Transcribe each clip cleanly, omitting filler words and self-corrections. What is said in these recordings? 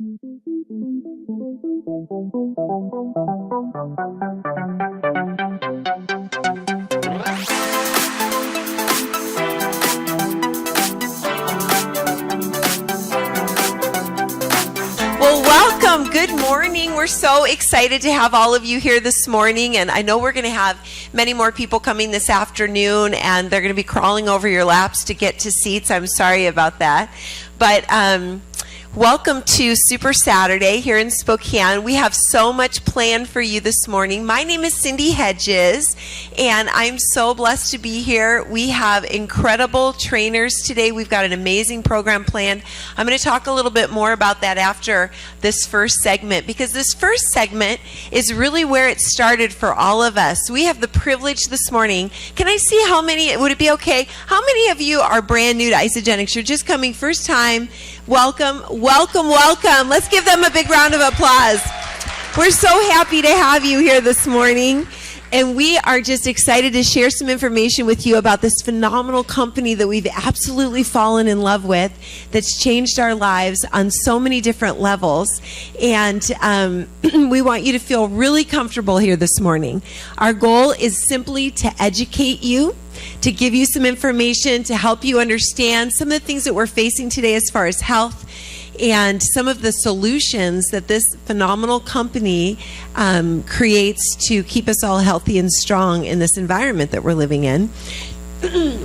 Welcome. Good morning. We're so excited to have all of you here this morning, and I know we're going to have many more people coming this afternoon, and they're going to be crawling over your laps to get to seats. I'm sorry about that, but welcome to Super Saturday here in Spokane. We have so much planned for you this morning. My name is Cindy Hedges, and I'm so blessed to be here. We have incredible trainers today. We've got an amazing program planned. I'm going to talk a little bit more about that after this first segment, because this first segment is really where it started for all of us. We have the privilege this morning. Can I see how many, would it be okay? How many of you are brand new to Isagenix? You're just coming first time. Welcome, welcome, welcome. Let's give them a big round of applause. We're so happy to have you here this morning. And we are just excited to share some information with you about this phenomenal company that we've absolutely fallen in love with, that's changed our lives on so many different levels. And we want you to feel really comfortable here this morning. Our goal is simply to educate you, to give you some information, to help you understand some of the things that we're facing today as far as health, and some of the solutions that this phenomenal company creates to keep us all healthy and strong in this environment that we're living in.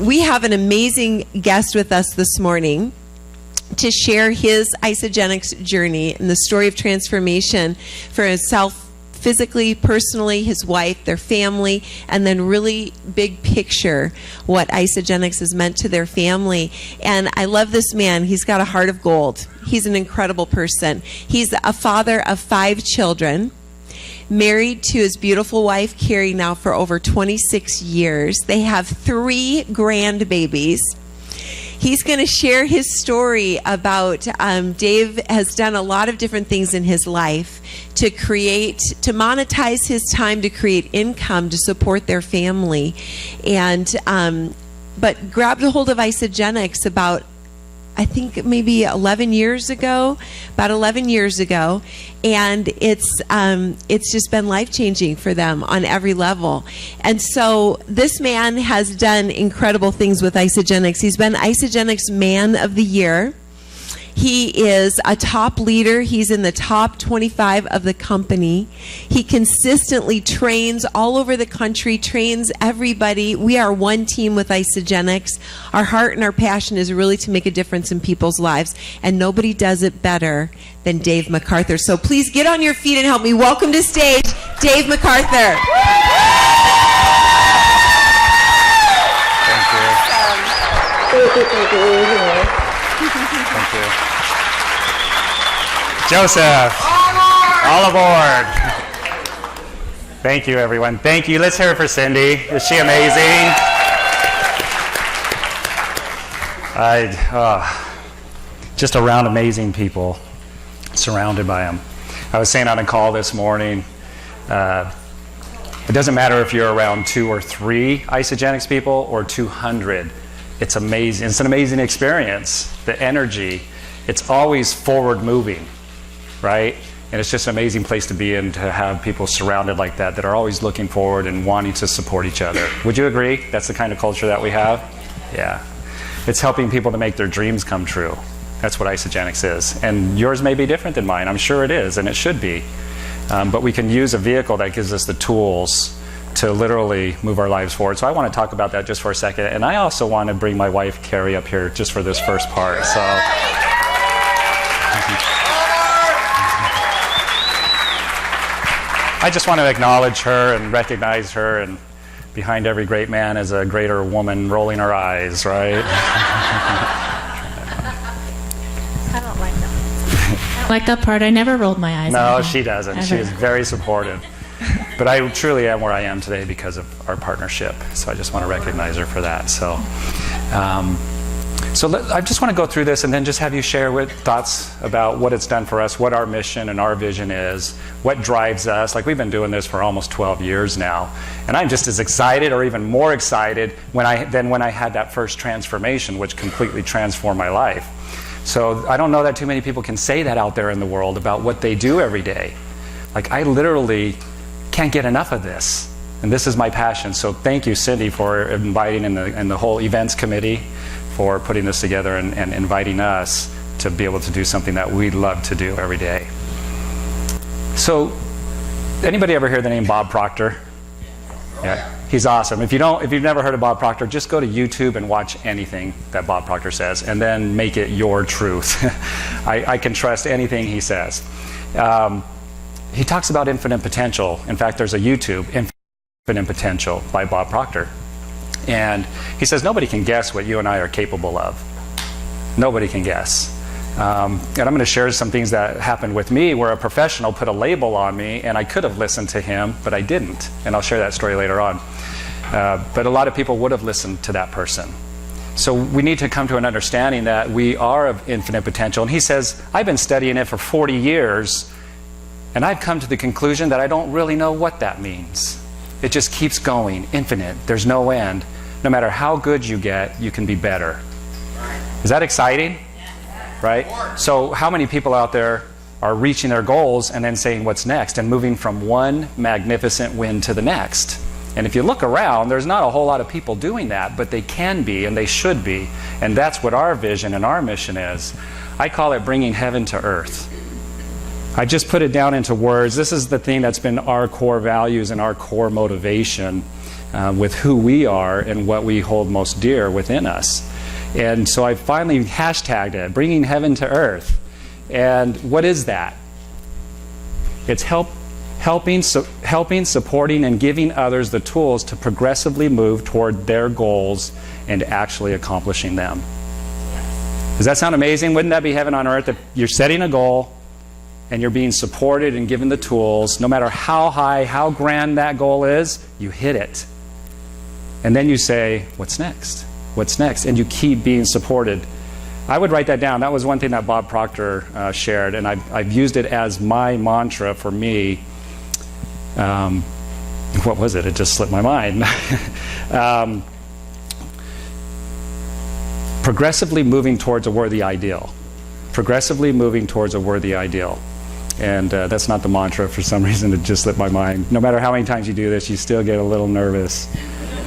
We have an amazing guest with us this morning to share his Isagenix journey and the story of transformation for himself, physically, personally, his wife, their family, and then really big picture what Isagenix has meant to their family. And I love this man. He's got a heart of gold. He's an incredible person. He's a father of 5 children, married to his beautiful wife, Cary, now for over 26 years. They have 3 grandbabies. He's going to share his story about Dave has done a lot of different things in his life to monetize his time to create income to support their family, and but grabbed a hold of Isagenix about, I think maybe 11 years ago, and it's just been life-changing for them on every level. And so this man has done incredible things with Isagenix. He's been Isagenix Man of the Year. He is a top leader. He's in the top 25 of the company. He consistently trains all over the country, trains everybody. We are one team with Isagenix. Our heart and our passion is really to make a difference in people's lives, and nobody does it better than Dave MacArthur. So please get on your feet and help me welcome to stage Dave MacArthur. Thank you. Joseph, all aboard. Thank you, everyone. Thank you. Let's hear it for Cindy. Is she amazing? Just around amazing people, surrounded by them. I was saying on a call this morning, it doesn't matter if you're around 2 or 3 Isagenix people or 200. It's amazing. It's an amazing experience. The energy, it's always forward moving, right? And it's just an amazing place to be in, to have people surrounded like that are always looking forward and wanting to support each other. Would you agree? That's the kind of culture that we have? Yeah. It's helping people to make their dreams come true. That's what Isagenix is. And yours may be different than mine. I'm sure it is, and it should be. But we can use a vehicle that gives us the tools to literally move our lives forward. So I want to talk about that just for a second. And I also want to bring my wife, Cary, up here just for this first part. So I just want to acknowledge her and recognize her, and behind every great man is a greater woman rolling her eyes, right? I don't like that. I don't like that part. I never rolled my eyes. No, she doesn't. Ever. She is very supportive. But I truly am where I am today because of our partnership. So I just want to recognize her for that. So I just want to go through this and then just have you share with thoughts about what it's done for us, what our mission and our vision is, what drives us. Like, we've been doing this for almost 12 years now. And I'm just as excited or even more excited than when I had that first transformation, which completely transformed my life. So I don't know that too many people can say that out there in the world about what they do every day. Like, I literally can't get enough of this. And this is my passion. So thank you, Cindy, for inviting and the whole events committee for putting this together and inviting us to be able to do something that we love to do every day. So, anybody ever hear the name Bob Proctor? Yeah, he's awesome. If you've never heard of Bob Proctor, just go to YouTube and watch anything that Bob Proctor says, and then make it your truth. I can trust anything he says. He talks about infinite potential. In fact, there's a YouTube, Infinite Potential, by Bob Proctor. And he says nobody can guess what you and I are capable of. Nobody can guess. And I'm going to share some things that happened with me where a professional put a label on me, and I could have listened to him, but I didn't. And I'll share that story later on. But a lot of people would have listened to that person. So we need to come to an understanding that we are of infinite potential. And he says, I've been studying it for 40 years, and I've come to the conclusion that I don't really know what that means. It just keeps going, infinite. There's no end. No matter how good you get, you can be better. Is that exciting? Right? So how many people out there are reaching their goals and then saying what's next and moving from one magnificent win to the next? And if you look around, there's not a whole lot of people doing that, but they can be and they should be. And that's what our vision and our mission is. I call it bringing heaven to earth. I just put it down into words. This is the thing that's been our core values and our core motivation with who we are and what we hold most dear within us. And so I finally hashtagged it, bringing heaven to earth. And what is that? It's helping, supporting, and giving others the tools to progressively move toward their goals and actually accomplishing them. Does that sound amazing? Wouldn't that be heaven on earth if you're setting a goal and you're being supported and given the tools, no matter how high, how grand that goal is, you hit it. And then you say, what's next? What's next? And you keep being supported. I would write that down. That was one thing that Bob Proctor shared, and I've used it as my mantra for me. What was it? It just slipped my mind. Progressively moving towards a worthy ideal. Progressively moving towards a worthy ideal. And that's not the mantra. For some reason, it just slipped my mind. No matter how many times you do this, you still get a little nervous.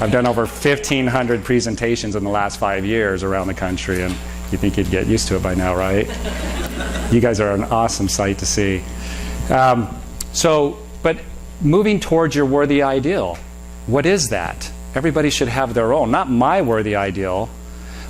I've done over 1,500 presentations in the last 5 years around the country, and you think you'd get used to it by now, right? You guys are an awesome sight to see. But moving towards your worthy ideal, what is that? Everybody should have their own, not my worthy ideal,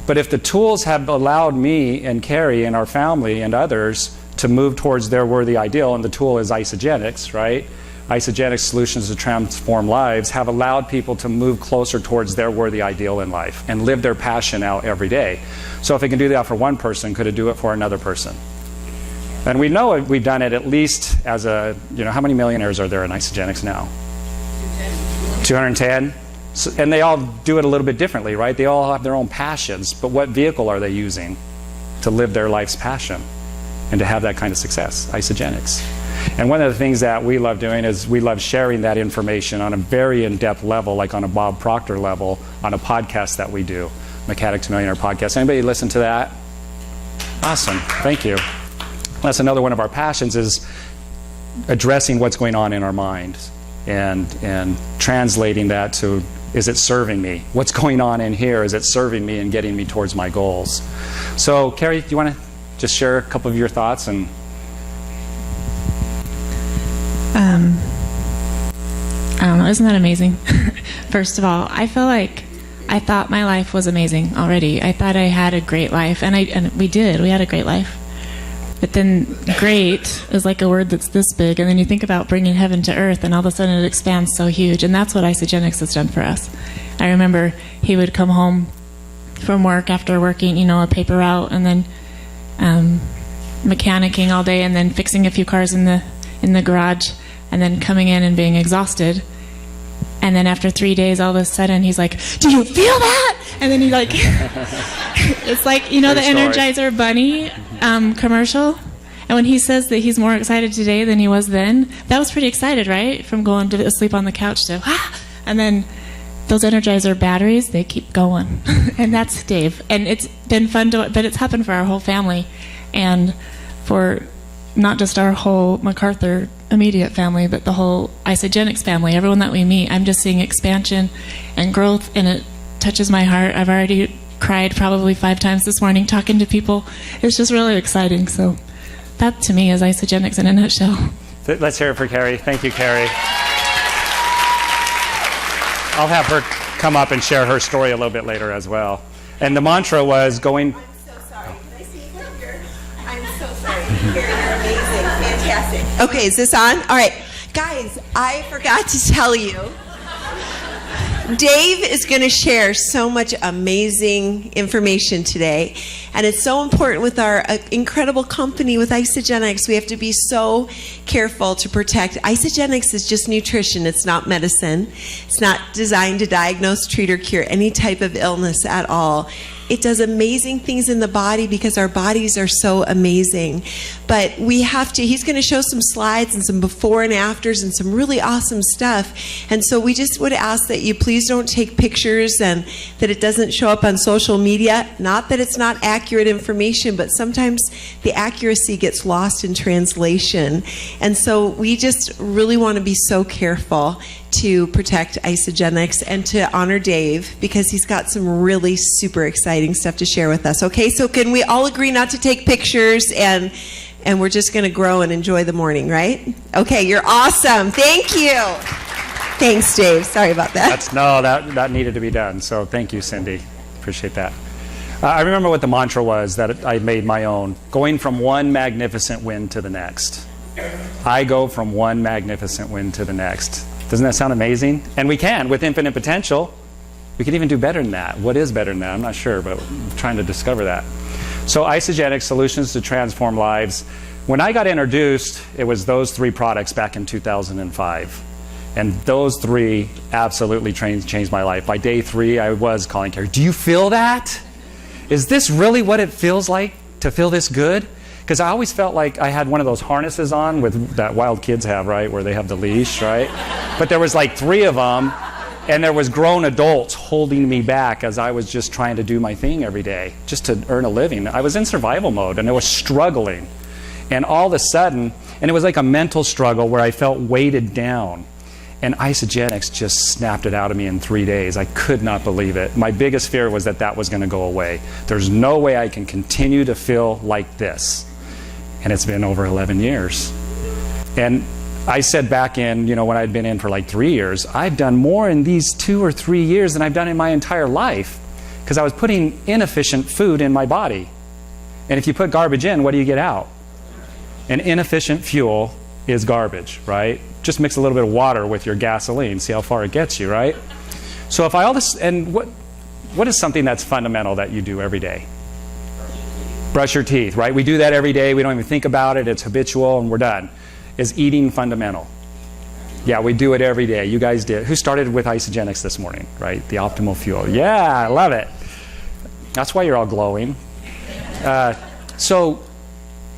but if the tools have allowed me and Cary and our family and others to move towards their worthy ideal, and the tool is Isagenix, right? Isagenix solutions to transform lives have allowed people to move closer towards their worthy ideal in life and live their passion out every day. So if it can do that for one person, could it do it for another person? And we know we've done it at least as a, how many millionaires are there in Isagenix now? 210? So, and they all do it a little bit differently, right? They all have their own passions, but what vehicle are they using to live their life's passion and to have that kind of success? Isagenix. And one of the things that we love doing is we love sharing that information on a very in-depth level, like on a Bob Proctor level, on a podcast that we do, Mechanic to Millionaire podcast. Anybody listen to that? Awesome. Thank you. That's another one of our passions, is addressing what's going on in our minds and translating that to, is it serving me? What's going on in here? Is it serving me and getting me towards my goals? So, Cary, do you want to just share a couple of your thoughts? And I don't know, isn't that amazing? First of all, I feel like I thought my life was amazing already. I thought I had a great life, and we did. We had a great life. But then great is like a word that's this big, and then you think about bringing heaven to earth, and all of a sudden it expands so huge, and that's what Isagenix has done for us. I remember he would come home from work after working, a paper route, and then mechanicking all day, and then fixing a few cars in the garage, and then coming in and being exhausted. And then after 3 days, all of a sudden, he's like, "Do you feel that?" And then he like, it's like, the Energizer Bunny commercial. And when he says that he's more excited today than he was then, that was pretty excited, right? From going to sleep on the couch to, and then those Energizer batteries, they keep going. And that's Dave. And it's been fun but it's happened for our whole family, and for not just our whole MacArthur immediate family, but the whole Isagenix family, everyone that we meet. I'm just seeing expansion and growth, and it touches my heart. I've already cried probably 5 times this morning talking to people. It's just really exciting. So that, to me, is Isagenix in a nutshell. Let's hear it for Cary. Thank you, Cary. I'll have her come up and share her story a little bit later as well. And the mantra was going... I'm so sorry. Can I see you come here? I'm so sorry. You're amazing. Fantastic. Okay, is this on? All right. Guys, I forgot to tell you, Dave is going to share so much amazing information today, and it's so important with our incredible company with Isagenix. We have to be so careful to protect. Isagenix is just nutrition. It's not medicine. It's not designed to diagnose, treat, or cure any type of illness at all. It does amazing things in the body because our bodies are so amazing. But we have to, he's going to show some slides and some before and afters and some really awesome stuff. And so we just would ask that you please don't take pictures and that it doesn't show up on social media. Not that it's not accurate information, but sometimes the accuracy gets lost in translation. And so we just really want to be so careful to protect Isagenix and to honor Dave because he's got some really super exciting stuff to share with us. Okay, so can we all agree not to take pictures and we're just going to grow and enjoy the morning, right? Okay, you're awesome. Thank you. Thanks, Dave. Sorry about that. That needed to be done. So thank you, Cindy. Appreciate that. I remember what the mantra was that I made my own. Going from one magnificent win to the next. I go from one magnificent win to the next. Doesn't that sound amazing? And we can, with infinite potential. We can even do better than that. What is better than that? I'm not sure, but I'm trying to discover that. So Isagenix, solutions to transform lives. When I got introduced, it was those 3 products back in 2005. And those 3 absolutely changed my life. By day 3, I was calling Cary, do you feel that? Is this really what it feels like to feel this good? Because I always felt like I had one of those harnesses on with that wild kids have, right? Where they have the leash, right? But there was like 3 of them, and there was grown adults holding me back as I was just trying to do my thing every day, just to earn a living. I was in survival mode, and I was struggling. And all of a sudden, and it was like a mental struggle where I felt weighted down. And Isagenix just snapped it out of me in 3 days. I could not believe it. My biggest fear was that was going to go away. There's no way I can continue to feel like this. And it's been over 11 years. And I said back in, when I'd been in for like 3 years, I've done more in these 2 or 3 years than I've done in my entire life. Because I was putting inefficient food in my body. And if you put garbage in, what do you get out? And inefficient fuel is garbage, right? Just mix a little bit of water with your gasoline, see how far it gets you, right? So if what is something that's fundamental that you do every day? Brush your teeth, right? We do that every day. We don't even think about it. It's habitual, and we're done. Is eating fundamental? Yeah, we do it every day. You guys did. Who started with Isagenix this morning, right? The optimal fuel. Yeah, I love it. That's why you're all glowing. So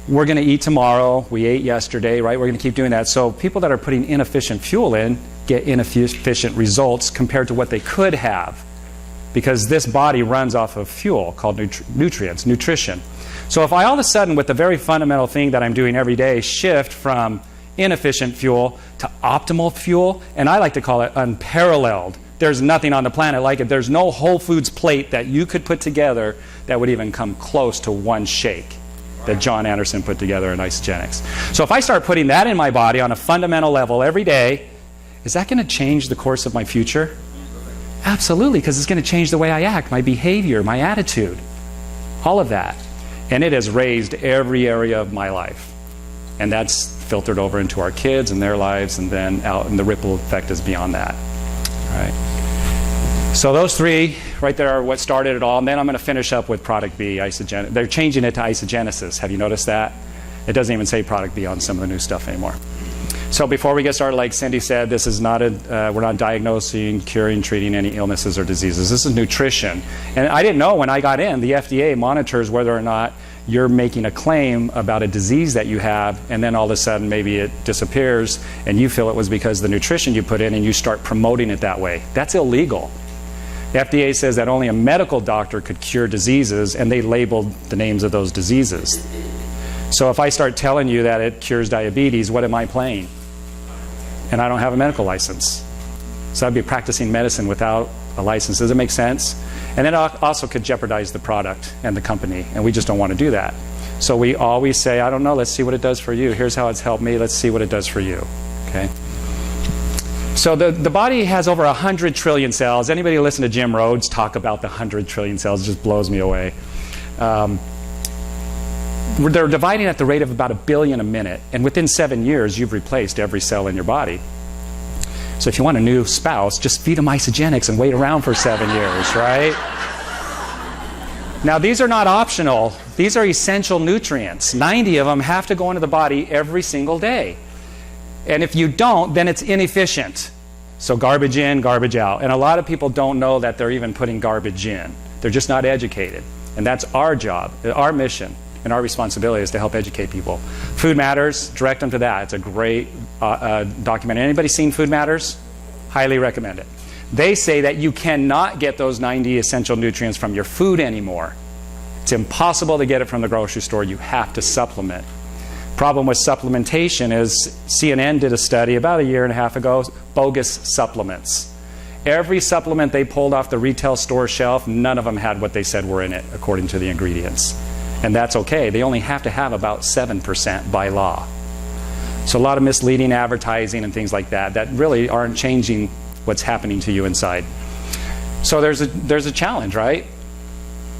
we're going to eat tomorrow. We ate yesterday, right? We're going to keep doing that. So people that are putting inefficient fuel in get inefficient results compared to what they could have, because this body runs off of fuel called nutrients, nutrition. So if I all of a sudden, with the very fundamental thing that I'm doing every day, shift from inefficient fuel to optimal fuel, and I like to call it unparalleled. There's nothing on the planet like it. There's no Whole Foods plate that you could put together that would even come close to one shake that John Anderson put together in Isagenix. So if I start putting that in my body on a fundamental level every day, is that going to change the course of my future? Absolutely, because it's going to change the way I act, my behavior, my attitude, all of that. And it has raised every area of my life. And that's filtered over into our kids and their lives, and then out, and the ripple effect is beyond that. All right. So those 3 right there are what started it all. And then I'm going to finish up with product B, Isagenix. They're changing it to Isagenesis. Have you noticed that? It doesn't even say product B on some of the new stuff anymore. So before we get started, like Cindy said, this is not we're not diagnosing, curing, treating any illnesses or diseases. This is nutrition. And I didn't know when I got in, the FDA monitors whether or not you're making a claim about a disease that you have, and then all of a sudden maybe it disappears, and you feel it was because of the nutrition you put in, and you start promoting it that way. That's illegal. The FDA says that only a medical doctor could cure diseases, and they labeled the names of those diseases. So if I start telling you that it cures diabetes, what am I playing? And I don't have a medical license. So I'd be practicing medicine without a license. Does it make sense? And then it also could jeopardize the product and the company, and we just don't want to do that. So we always say, I don't know, let's see what it does for you. Here's how it's helped me, let's see what it does for you. Okay? So the body has over 100 trillion cells. Anybody listen to Jim Rhodes talk about the 100 trillion cells? It just blows me away. They're dividing at the rate of about 1 billion a minute, and within 7 years, you've replaced every cell in your body. So if you want a new spouse, just feed them Isagenix and wait around for 7 years, right? Now, these are not optional. These are essential nutrients. 90 of them have to go into the body every single day. And if you don't, then it's inefficient. So garbage in, garbage out. And a lot of people don't know that they're even putting garbage in. They're just not educated. And that's our job, our mission, and our responsibility is to help educate people. Food Matters, direct them to that. It's a great documentary. Anybody seen Food Matters? Highly recommend it. They say that you cannot get those 90 essential nutrients from your food anymore. It's impossible to get it from the grocery store. You have to supplement. Problem with supplementation is CNN did a study about 1.5 years ago, bogus supplements. Every supplement they pulled off the retail store shelf, none of them had what they said were in it, according to the ingredients. And that's okay. They only have to have about 7% by law. So a lot of misleading advertising and things like that that really aren't changing what's happening to you inside. So there's a challenge, right?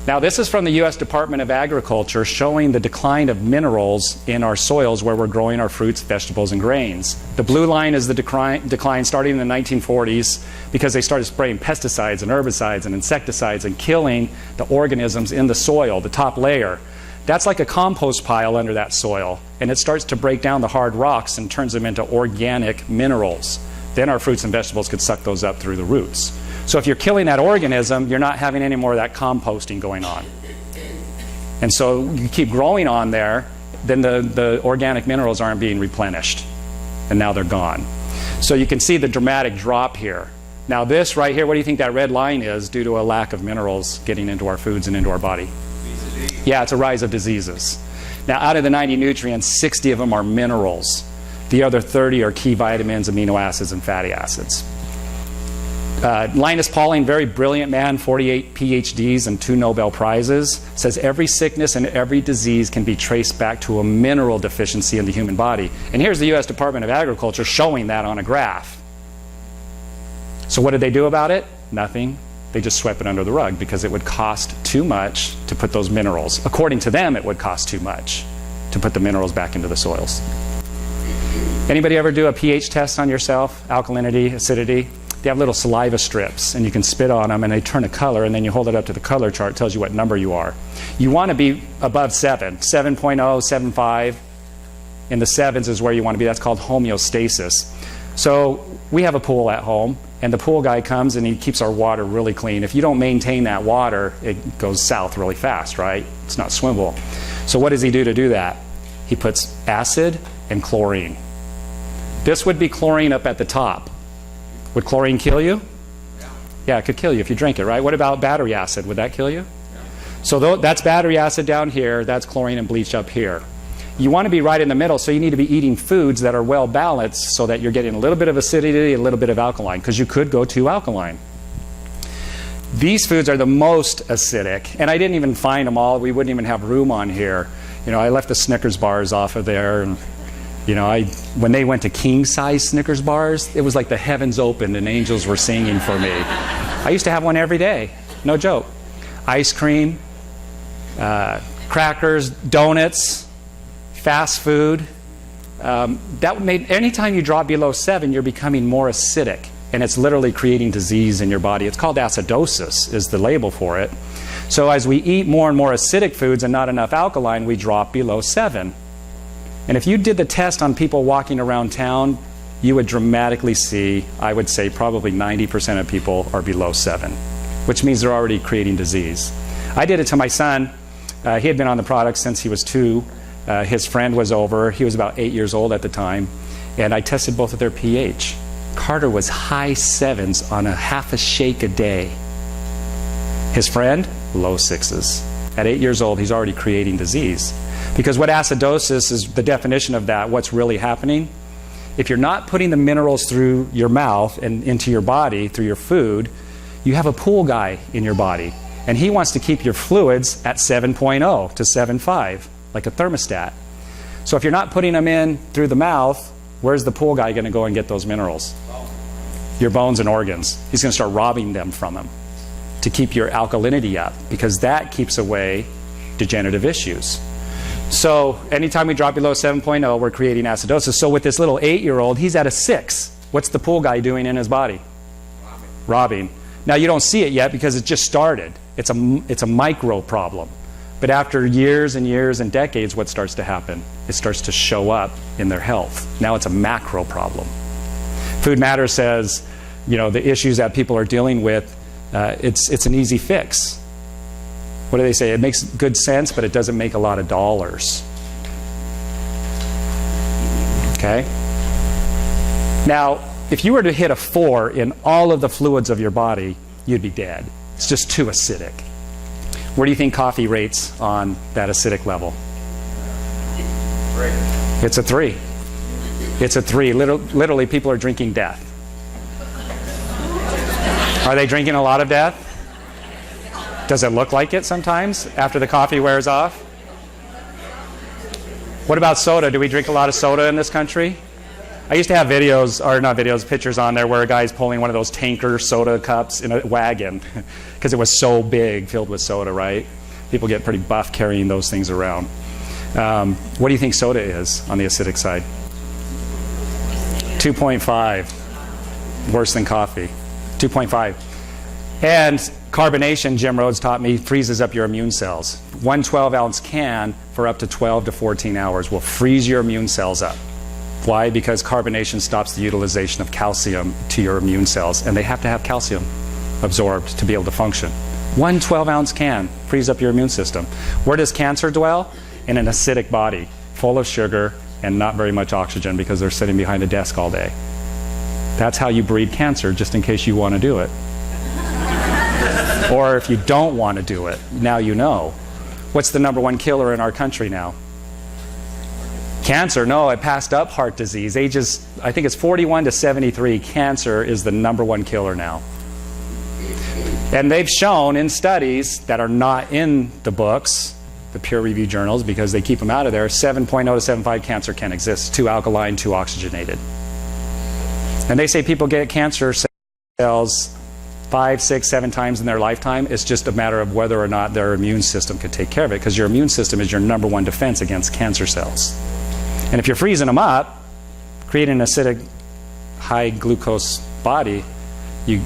Now this is from the U.S. Department of Agriculture showing the decline of minerals in our soils where we're growing our fruits, vegetables, and grains. The blue line is the decline starting in the 1940s because they started spraying pesticides and herbicides and insecticides and killing the organisms in the soil, the top layer. That's like a compost pile under that soil, and it starts to break down the hard rocks and turns them into organic minerals. Then our fruits and vegetables could suck those up through the roots. So if you're killing that organism, you're not having any more of that composting going on. And so you keep growing on there, then the organic minerals aren't being replenished. And now they're gone. So you can see the dramatic drop here. Now this right here, what do you think that red line is due to a lack of minerals getting into our foods and into our body? Yeah, it's a rise of diseases. Now out of the 90 nutrients, 60 of them are minerals. The other 30 are key vitamins, amino acids, and fatty acids. Linus Pauling, very brilliant man, 48 PhDs and 2 Nobel Prizes, says every sickness and every disease can be traced back to a mineral deficiency in the human body. And here's the U.S. Department of Agriculture showing that on a graph. So what did they do about it? Nothing. They just swept it under the rug because it would cost too much to put those minerals. According to them, it would cost too much to put the minerals back into the soils. Anybody ever do a pH test on yourself? Alkalinity, acidity? They have little saliva strips, and you can spit on them, and they turn a color, and then you hold it up to the color chart. It tells you what number you are. You want to be above 7, 7.0, 7.5. In the 7s is where you want to be. That's called homeostasis. So we have a pool at home, and the pool guy comes, and he keeps our water really clean. If you don't maintain that water, it goes south really fast, right? It's not swimmable. So what does he do to do that? He puts acid and chlorine. This would be chlorine up at the top. Would chlorine kill you? Yeah, it could kill you if you drink it, right? What about battery acid? Would that kill you? So that's battery acid down here. That's chlorine and bleach up here. You want to be right in the middle, so you need to be eating foods that are well balanced so that you're getting a little bit of acidity, a little bit of alkaline, because you could go too alkaline. These foods are the most acidic, and I didn't even find them all. We wouldn't even have room on here. You know, I left the Snickers bars off of there, and you know, when they went to king-size Snickers bars, it was like the heavens opened and angels were singing for me. I used to have one every day, no joke. Ice cream, crackers, donuts, fast food. Anytime you drop below 7, you're becoming more acidic, and it's literally creating disease in your body. It's called acidosis, is the label for it. So as we eat more and more acidic foods and not enough alkaline, we drop below 7. And if you did the test on people walking around town, you would dramatically see, I would say probably 90% of people are below 7, which means they're already creating disease. I did it to my son. He had been on the product since he was 2. His friend was over. He was about 8 years old at the time. And I tested both of their pH. Carter was high 7s on a half a shake a day. His friend, low 6s. At 8 years old, he's already creating disease. Because what acidosis is, the definition of that, what's really happening, if you're not putting the minerals through your mouth and into your body through your food, you have a pool guy in your body. And he wants to keep your fluids at 7.0 to 7.5, like a thermostat. So if you're not putting them in through the mouth, where's the pool guy going to go and get those minerals? Your bones and organs. He's going to start robbing them from them to keep your alkalinity up, because that keeps away degenerative issues. So anytime we drop below 7.0, we're creating acidosis. So with this little 8-year-old, he's at a 6. What's the pool guy doing in his body? Robbing. Now you don't see it yet because it just started. It's a micro problem. But after years and years and decades, what starts to happen? It starts to show up in their health. Now it's a macro problem. Food Matters says, the issues that people are dealing with, it's an easy fix. What do they say? It makes good sense, but it doesn't make a lot of dollars. Okay? Now, if you were to hit a 4 in all of the fluids of your body, you'd be dead. It's just too acidic. Where do you think coffee rates on that acidic level? 3. It's a 3. It's a 3. Literally, people are drinking death. Are they drinking a lot of death? Does it look like it sometimes after the coffee wears off? What about soda? Do we drink a lot of soda in this country? I used to have pictures on there where a guy's pulling one of those tanker soda cups in a wagon because it was so big, filled with soda, right? People get pretty buff carrying those things around. What do you think soda is on the acidic side? 2.5. Worse than coffee. 2.5. And carbonation, Jim Rhodes taught me, freezes up your immune cells. One 12-ounce can for up to 12 to 14 hours will freeze your immune cells up. Why? Because carbonation stops the utilization of calcium to your immune cells, and they have to have calcium absorbed to be able to function. One 12-ounce can frees up your immune system. Where does cancer dwell? In an acidic body, full of sugar and not very much oxygen because they're sitting behind a desk all day. That's how you breed cancer, just in case you want to do it. Or if you don't want to do it, now you know. What's the number one killer in our country now? Cancer. No, it passed up heart disease. Ages, I think it's 41 to 73, cancer is the number one killer now. And they've shown in studies that are not in the books, the peer-reviewed journals, because they keep them out of there, 7.0 to 7.5 cancer can exist, too alkaline, too oxygenated. And they say people get cancer cells 5, 6, 7 times in their lifetime. It's just a matter of whether or not their immune system could take care of it, because your immune system is your number one defense against cancer cells. And if you're freezing them up, creating an acidic, high glucose body, 2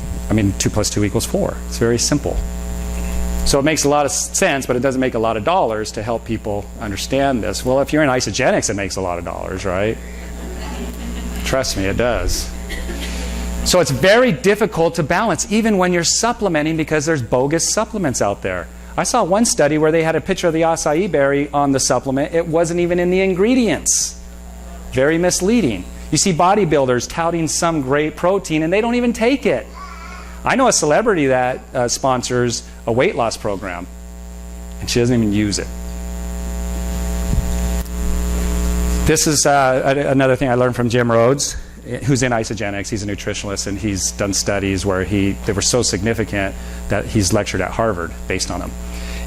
plus 2 equals 4. It's very simple. So it makes a lot of sense, but it doesn't make a lot of dollars to help people understand this. Well, if you're in Isagenix, it makes a lot of dollars, right? Trust me, it does. So it's very difficult to balance, even when you're supplementing, because there's bogus supplements out there. I saw one study where they had a picture of the acai berry on the supplement. It wasn't even in the ingredients. Very misleading. You see bodybuilders touting some great protein, and they don't even take it. I know a celebrity that sponsors a weight loss program, and she doesn't even use it. This is another thing I learned from Jim Rhodes, who's in Isagenix. He's a nutritionalist, and he's done studies where they were so significant that he's lectured at Harvard based on them.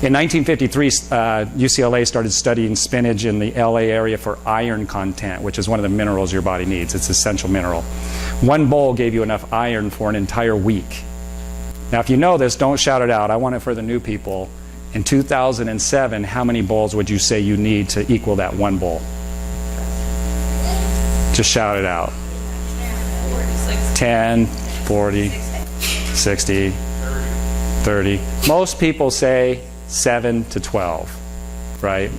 In 1953, UCLA started studying spinach in the LA area for iron content, which is one of the minerals your body needs. It's an essential mineral. One bowl gave you enough iron for an entire week. Now, if you know this, don't shout it out. I want it for the new people. In 2007, how many bowls would you say you need to equal that one bowl? Just shout it out. 10, 40, 60, 30. Most people say 7 to 12, right?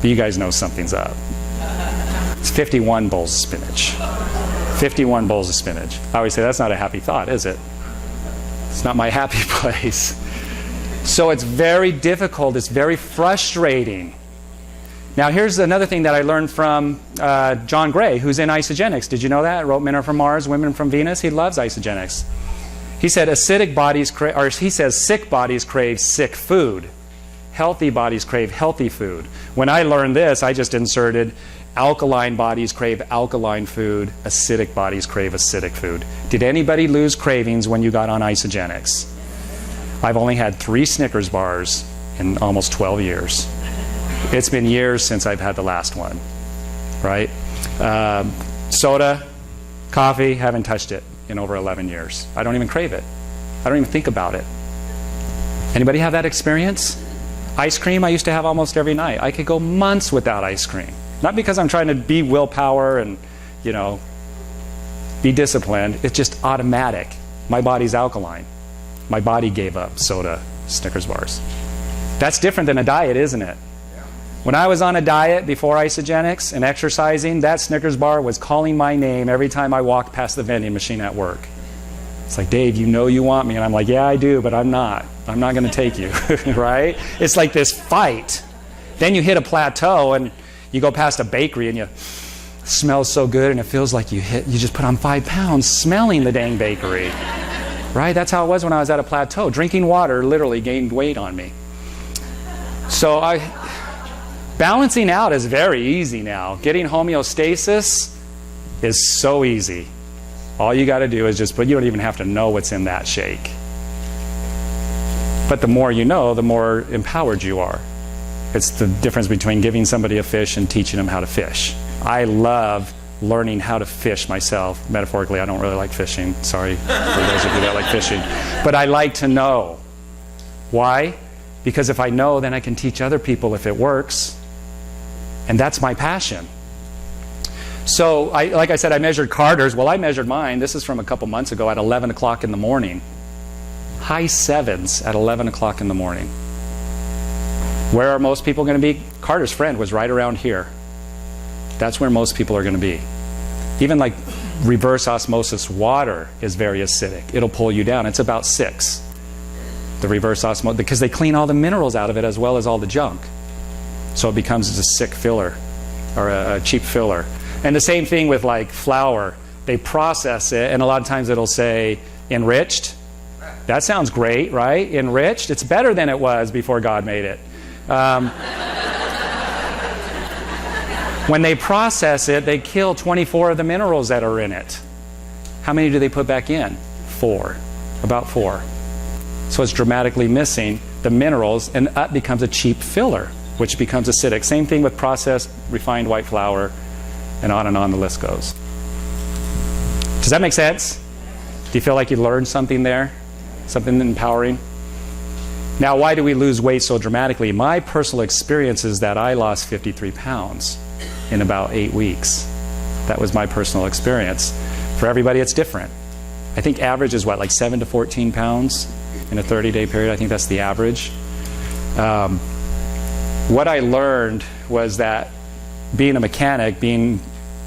But you guys know something's up. It's 51 bowls of spinach. 51 bowls of spinach. I always say that's not a happy thought, is it? It's not my happy place. So it's very difficult. It's very frustrating. Now, here's another thing that I learned from John Gray, who's in Isagenix. Did you know that? Wrote Men Are From Mars, Women From Venus. He loves Isagenix. He said sick bodies crave sick food. Healthy bodies crave healthy food. When I learned this, I just inserted alkaline bodies crave alkaline food, acidic bodies crave acidic food. Did anybody lose cravings when you got on Isagenix? I've only had 3 Snickers bars in almost 12 years. It's been years since I've had the last one, right? Soda, coffee, haven't touched it in over 11 years. I don't even crave it. I don't even think about it. Anybody have that experience? Ice cream I used to have almost every night. I could go months without ice cream. Not because I'm trying to be willpower and, be disciplined. It's just automatic. My body's alkaline. My body gave up soda, Snickers bars. That's different than a diet, isn't it? When I was on a diet before Isagenix and exercising, that Snickers bar was calling my name every time I walked past the vending machine at work. It's like, Dave, you want me. And I'm like, yeah, I do, but I'm not. I'm not going to take you, right? It's like this fight. Then you hit a plateau and you go past a bakery and you smell so good and it feels like you just put on 5 pounds smelling the dang bakery. Right? That's how it was when I was at a plateau. Drinking water literally gained weight on me. So balancing out is very easy now. Getting homeostasis is so easy. All you got to do is you don't even have to know what's in that shake. But the more you know, the more empowered you are. It's the difference between giving somebody a fish and teaching them how to fish. I love learning how to fish myself. Metaphorically, I don't really like fishing. Sorry for those of you that like fishing. But I like to know. Why? Because if I know, then I can teach other people if it works. And that's my passion. So, like I said, I measured Carter's. Well, I measured mine. This is from a couple months ago at 11 o'clock in the morning. High 7s at 11 o'clock in the morning. Where are most people going to be? Carter's friend was right around here. That's where most people are going to be. Even like reverse osmosis water is very acidic. It'll pull you down. It's about 6. The reverse osmosis, because they clean all the minerals out of it as well as all the junk. So it becomes a sick filler or a cheap filler. And the same thing with like flour. They process it and a lot of times it'll say enriched. That sounds great, right? Enriched. It's better than it was before God made it. When they process it, they kill 24 of the minerals that are in it. How many do they put back in? 4. About 4. So it's dramatically missing the minerals, and that becomes a cheap filler, which becomes acidic. Same thing with processed refined white flour, and on the list goes. Does that make sense? Do you feel like you learned something there? Something empowering? Now, why do we lose weight so dramatically? My personal experience is that I lost 53 pounds in about 8 weeks. That was my personal experience. For everybody, it's different. I think average is like 7 to 14 pounds in a 30-day period. I think that's the average. What I learned was that being a mechanic, being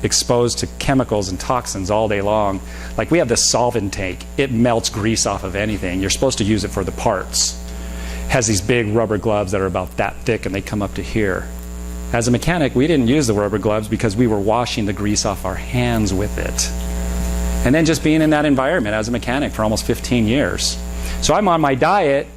exposed to chemicals and toxins all day long, like we have this solvent tank. It melts grease off of anything. You're supposed to use it for the parts. Has these big rubber gloves that are about that thick and they come up to here. As a mechanic, we didn't use the rubber gloves because we were washing the grease off our hands with it. And then just being in that environment as a mechanic for almost 15 years. So I'm on my diet.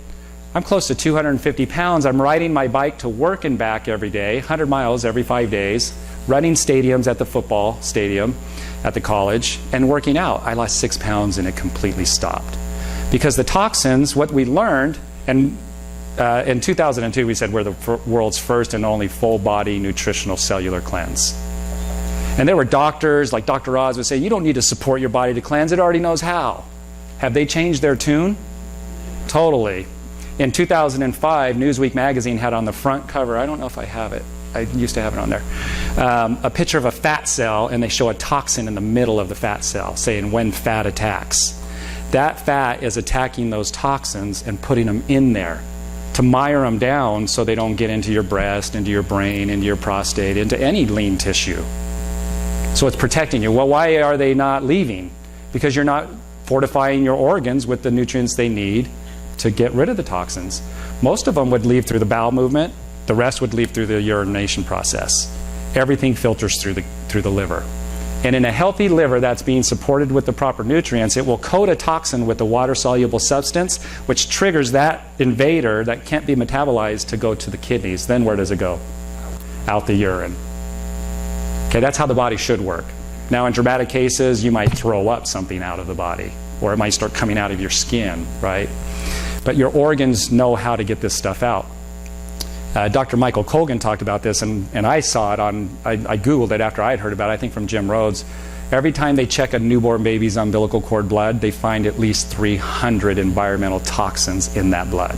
I'm close to 250 pounds. I'm riding my bike to work and back every day, 100 miles every 5 days, running stadiums at the football stadium at the college, and working out. I lost 6 pounds and it completely stopped. Because the toxins, what we learned, and in 2002, we said we're the world's first and only full-body nutritional cellular cleanse. And there were doctors, like Dr. Oz would say, you don't need to support your body to cleanse. It already knows how. Have they changed their tune? Totally. In 2005, Newsweek magazine had on the front cover, I don't know if I have it. I used to have it on there. A picture of a fat cell, and they show a toxin in the middle of the fat cell, saying when fat attacks. That fat is attacking those toxins and putting them in there to mire them down so they don't get into your breast, into your brain, into your prostate, into any lean tissue. So it's protecting you. Well, why are they not leaving? Because you're not fortifying your organs with the nutrients they need to get rid of the toxins. Most of them would leave through the bowel movement. The rest would leave through the urination process. Everything filters through the liver. And in a healthy liver that's being supported with the proper nutrients, it will coat a toxin with a water-soluble substance, which triggers that invader that can't be metabolized to go to the kidneys. Then where does it go? Out the urine. Okay, that's how the body should work. Now, in dramatic cases, you might throw up something out of the body, or it might start coming out of your skin, right? But your organs know how to get this stuff out. Dr. Michael Colgan talked about this, and I saw it on, I Googled it after I had heard about it, I think from Jim Rhodes. Every time they check a newborn baby's umbilical cord blood, they find at least 300 environmental toxins in that blood.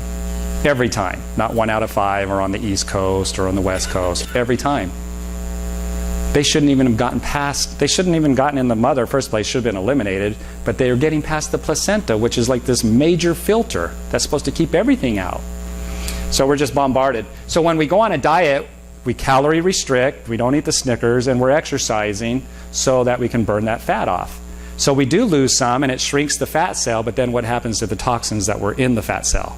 Every time. Not 1 out of 5 or on the East Coast or on the West Coast. Every time. They shouldn't even have gotten past, they shouldn't even gotten in the mother first place, should have been eliminated, but they are getting past the placenta, which is like this major filter that's supposed to keep everything out. So we're just bombarded. So when we go on a diet, we calorie restrict, we don't eat the Snickers, and we're exercising so that we can burn that fat off. So we do lose some, and it shrinks the fat cell, but then what happens to the toxins that were in the fat cell?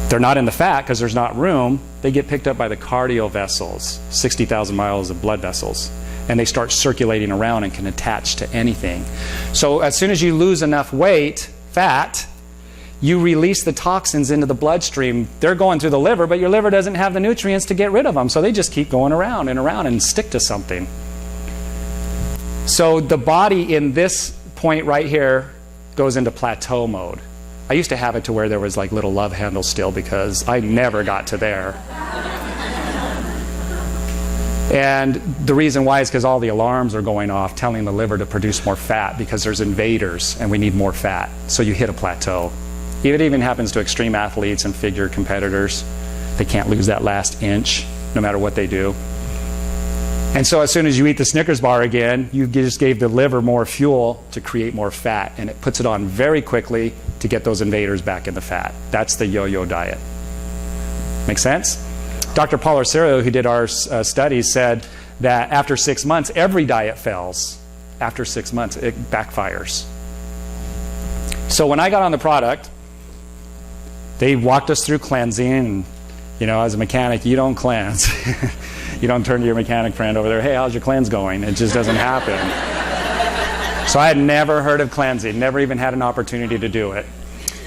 They're not in the fat because there's not room. They get picked up by the cardio vessels, 60,000 miles of blood vessels, and they start circulating around and can attach to anything. So as soon as you lose enough weight, fat, you release the toxins into the bloodstream. They're going through the liver, but your liver doesn't have the nutrients to get rid of them, so they just keep going around and stick to something. So the body in this point right here goes into plateau mode. I used to have it to where there was like little love handles still because I never got to there. And the reason why is because all the alarms are going off telling the liver to produce more fat because there's invaders and we need more fat. So you hit a plateau. It even happens to extreme athletes and figure competitors. They can't lose that last inch no matter what they do. And so as soon as you eat the Snickers bar again, you just gave the liver more fuel to create more fat, and it puts it on very quickly to get those invaders back in the fat. That's the yo-yo diet. Make sense? Dr. Paul Arciero, who did our studies, said that after 6 months, every diet fails. After 6 months, it backfires. So when I got on the product, they walked us through cleansing, and as a mechanic, you don't cleanse. You don't turn to your mechanic friend over there, hey, how's your cleanse going? It just doesn't happen. So I had never heard of cleansing, never even had an opportunity to do it.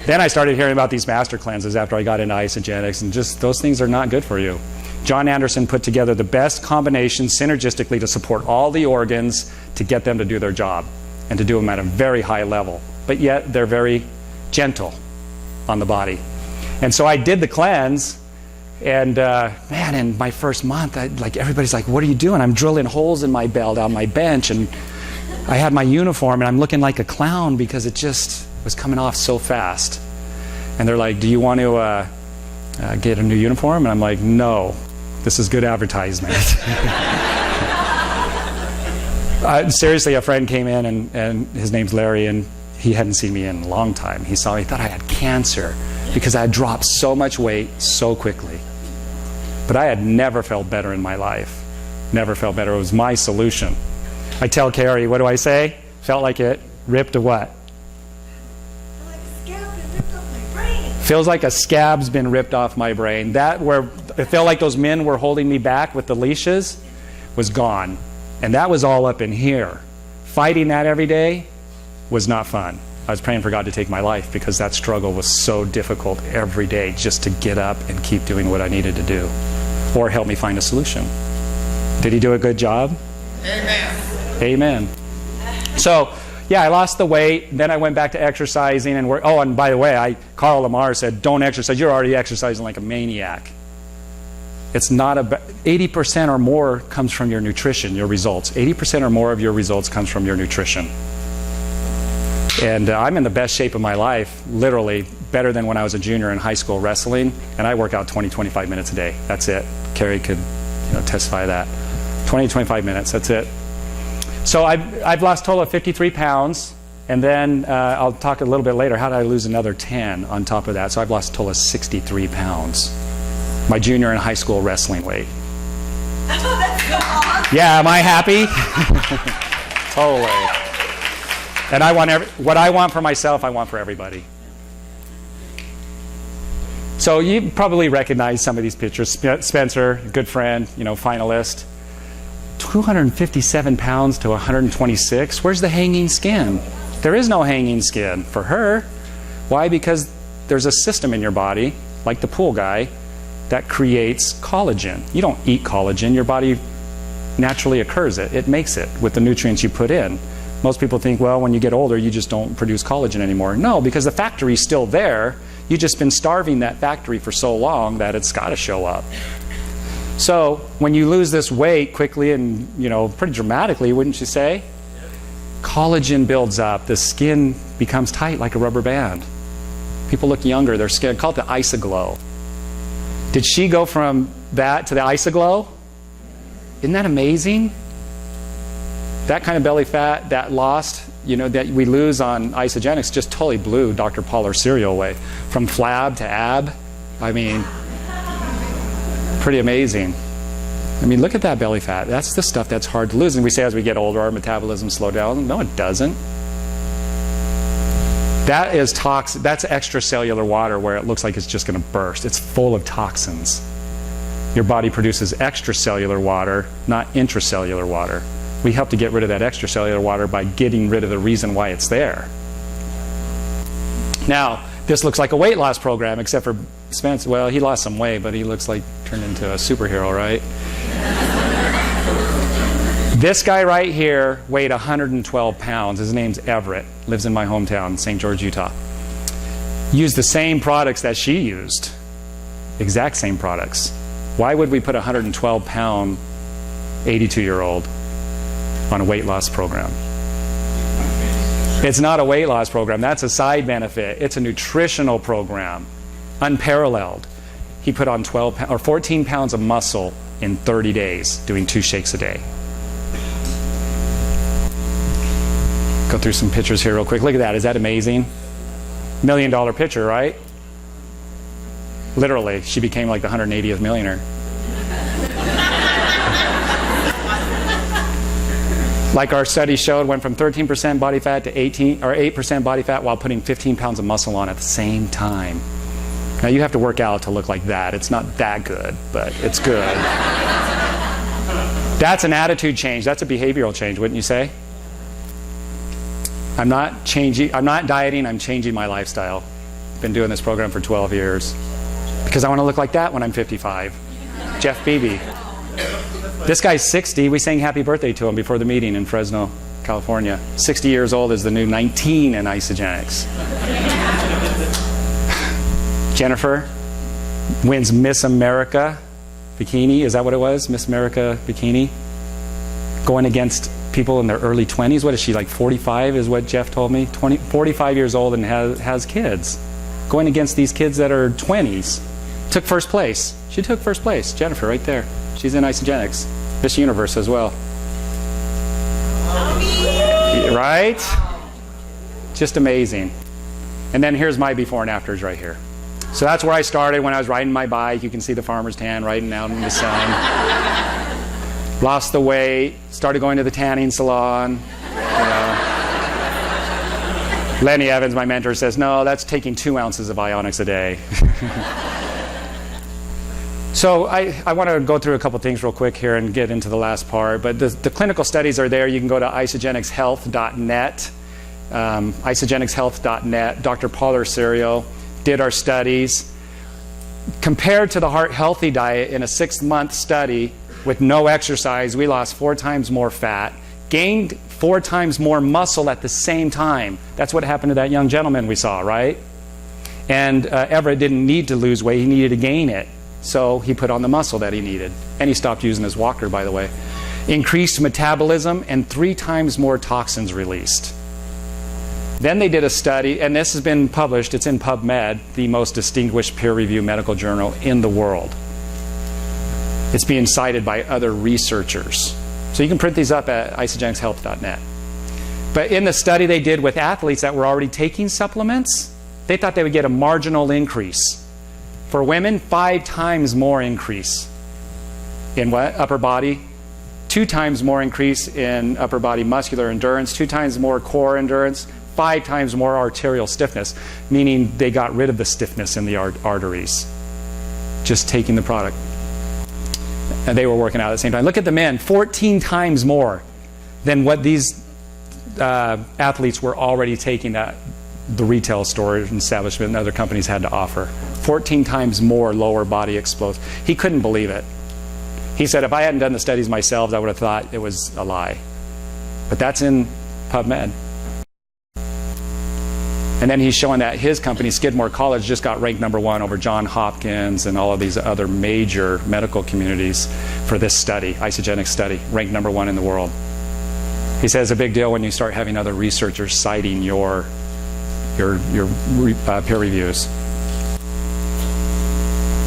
Then I started hearing about these master cleanses after I got into Isagenix, and just those things are not good for you. John Anderson put together the best combination synergistically to support all the organs to get them to do their job and to do them at a very high level. But yet they're very gentle on the body. And so I did the cleanse. And man, in my first month, everybody's like, what are you doing? I'm drilling holes in my belt on my bench, and I had my uniform, and I'm looking like a clown because it just was coming off so fast. And they're like, do you want to get a new uniform? And I'm like, no, this is good advertisement. Seriously, a friend came in, and his name's Larry, and he hadn't seen me in a long time. He saw me, he thought I had cancer because I had dropped so much weight so quickly. But I had never felt better in my life. Never felt better. It was my solution. I tell Cary, what do I say? Felt like it ripped a what? Like a scab been ripped off my brain. Feels like a scab's been ripped off my brain. That where it felt like those men were holding me back with the leashes was gone. And that was all up in here. Fighting that every day was not fun. I was praying for God to take my life because that struggle was so difficult every day just to get up and keep doing what I needed to do or help me find a solution. Did he do a good job? Amen. Amen. So, yeah, I lost the weight. Then I went back to exercising. And by the way, Carl Lamar said, don't exercise. You're already exercising like a maniac. It's not 80% or more comes from your nutrition, your results. 80% or more of your results comes from your nutrition. And I'm in the best shape of my life, literally better than when I was a junior in high school wrestling, and I work out 20-25 minutes a day. That's it. Cary could testify that. 20-25 minutes, that's it. So I've lost a total of 53 pounds, and then I'll talk a little bit later, how did I lose another 10 on top of that? So I've lost a total of 63 pounds. My junior in high school wrestling weight. Oh, that's so awesome. Yeah, am I happy? Totally. And I want what I want for myself, I want for everybody. So you probably recognize some of these pictures. Spencer, good friend, finalist. 257 pounds to 126. Where's the hanging skin? There is no hanging skin for her. Why? Because there's a system in your body, like the pool guy, that creates collagen. You don't eat collagen. Your body naturally occurs it. It makes it with the nutrients you put in. Most people think, well, when you get older, you just don't produce collagen anymore. No, because the factory's still there. You've just been starving that factory for so long that it's got to show up. So when you lose this weight quickly and, pretty dramatically, wouldn't you say? Collagen builds up. The skin becomes tight like a rubber band. People look younger. Their skin, call it the Isaglow. Did she go from that to the Isaglow? Isn't that amazing? That kind of belly fat, that lost, that we lose on Isagenix just totally blew Dr. Pollar's cereal away. From flab to ab. I mean, pretty amazing. I mean, look at that belly fat. That's the stuff that's hard to lose. And we say as we get older, our metabolism slows down. No, it doesn't. That is toxic. That's extracellular water where it looks like it's just going to burst. It's full of toxins. Your body produces extracellular water, not intracellular water. We help to get rid of that extracellular water by getting rid of the reason why it's there. Now, this looks like a weight loss program, except for Spence. Well, he lost some weight, but he looks like turned into a superhero, right? This guy right here weighed 112 pounds. His name's Everett. Lives in my hometown, St. George, Utah. Used the same products that she used. Exact same products. Why would we put a 112-pound 82-year-old on a weight loss program? It's not a weight loss program. That's a side benefit. It's a nutritional program, unparalleled. He put on 14 pounds of muscle in 30 days, doing 2 shakes a day. Go through some pictures here real quick. Look at that. Is that amazing? $1 million picture, right? Literally, she became like the 180th millionaire. Like our study showed, went from 13% body fat to 8% body fat while putting 15 pounds of muscle on at the same time. Now you have to work out to look like that. It's not that good, but it's good. That's an attitude change. That's a behavioral change, wouldn't you say? I'm not dieting, I'm changing my lifestyle. Been doing this program for 12 years. Because I want to look like that when I'm 55. Jeff Beebe. This guy's 60. We sang happy birthday to him before the meeting in Fresno, California. 60 years old is the new 19 in Isagenix. Jennifer wins Miss America Bikini. Is that what it was? Miss America Bikini? Going against people in their early 20s. What is she, like 45 is what Jeff told me? 45 years old and has kids. Going against these kids that are 20s. Took first place. She took first place. Jennifer, right there. She's in Isagenix. Miss Universe as well. Right? Just amazing. And then here's my before and afters right here. So that's where I started when I was riding my bike. You can see the farmer's tan riding out in the sun. Lost the weight. Started going to the tanning salon. Lenny Evans, my mentor, says, no, that's taking 2 ounces of Ionix a day. So I want to go through a couple things real quick here and get into the last part. But the clinical studies are there. You can go to isagenixhealth.net. Isagenixhealth.net. Dr. Polar Cereal did our studies. Compared to the heart healthy diet in a 6-month study with no exercise, we lost 4 times more fat, gained 4 times more muscle at the same time. That's what happened to that young gentleman we saw, right? And Everett didn't need to lose weight. He needed to gain it. So he put on the muscle that he needed. And he stopped using his walker, by the way. Increased metabolism and 3 times more toxins released. Then they did a study, and this has been published. It's in PubMed, the most distinguished peer-reviewed medical journal in the world. It's being cited by other researchers. So you can print these up at isagenixhealth.net. But in the study they did with athletes that were already taking supplements, they thought they would get a marginal increase. For women, 5 times more increase in what? Upper body. 2 times more increase in upper body muscular endurance. 2 times more core endurance. 5 times more arterial stiffness, meaning they got rid of the stiffness in the arteries. Just taking the product. And they were working out at the same time. Look at the men, 14 times more than what these athletes were already taking that the retail storage and establishment and other companies had to offer. 14 times more lower body explosive. He couldn't believe it. He said, if I hadn't done the studies myself, I would have thought it was a lie. But that's in PubMed. And then he's showing that his company, Skidmore College, just got ranked #1 over Johns Hopkins and all of these other major medical communities for this study, Isagenix study, ranked #1 in the world. He says it's a big deal when you start having other researchers citing your peer reviews.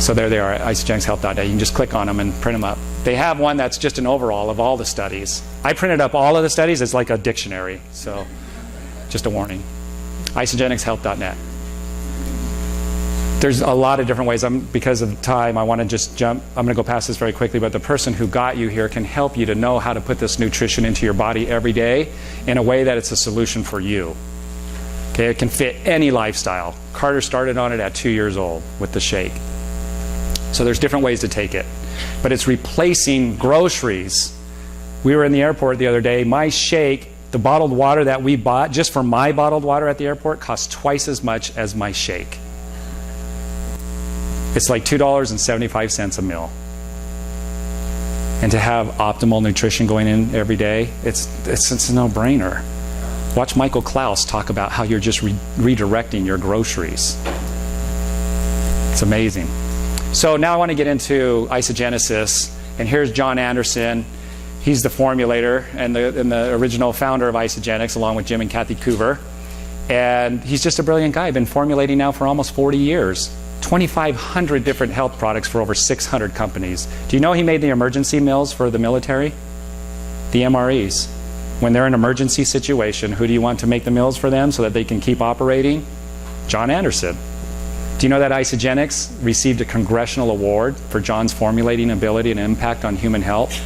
So there they are at isagenixhealth.net. You can just click on them and print them up. They have one that's just an overall of all the studies. I printed up all of the studies. It's like a dictionary. So just a warning. Isagenixhealth.net. There's a lot of different ways. Because of time, I want to just jump. I'm going to go past this very quickly, but the person who got you here can help you to know how to put this nutrition into your body every day in a way that it's a solution for you. Okay, it can fit any lifestyle. Carter started on it at 2 years old with the shake. So there's different ways to take it. But it's replacing groceries. We were in the airport the other day. My shake, the bottled water that we bought, just for my bottled water at the airport, costs twice as much as my shake. It's like $2.75 a meal. And to have optimal nutrition going in every day, it's a no-brainer. Watch Michael Klaus talk about how you're just redirecting your groceries. It's amazing. So now I want to get into isogenesis. And here's John Anderson. He's the formulator and the original founder of Isagenix, along with Jim and Kathy Coover. And he's just a brilliant guy. Been formulating now for almost 40 years. 2,500 different health products for over 600 companies. Do you know he made the emergency meals for the military? The MREs. When they're in an emergency situation, who do you want to make the meals for them so that they can keep operating? John Anderson. Do you know that Isagenix received a congressional award for John's formulating ability and impact on human health?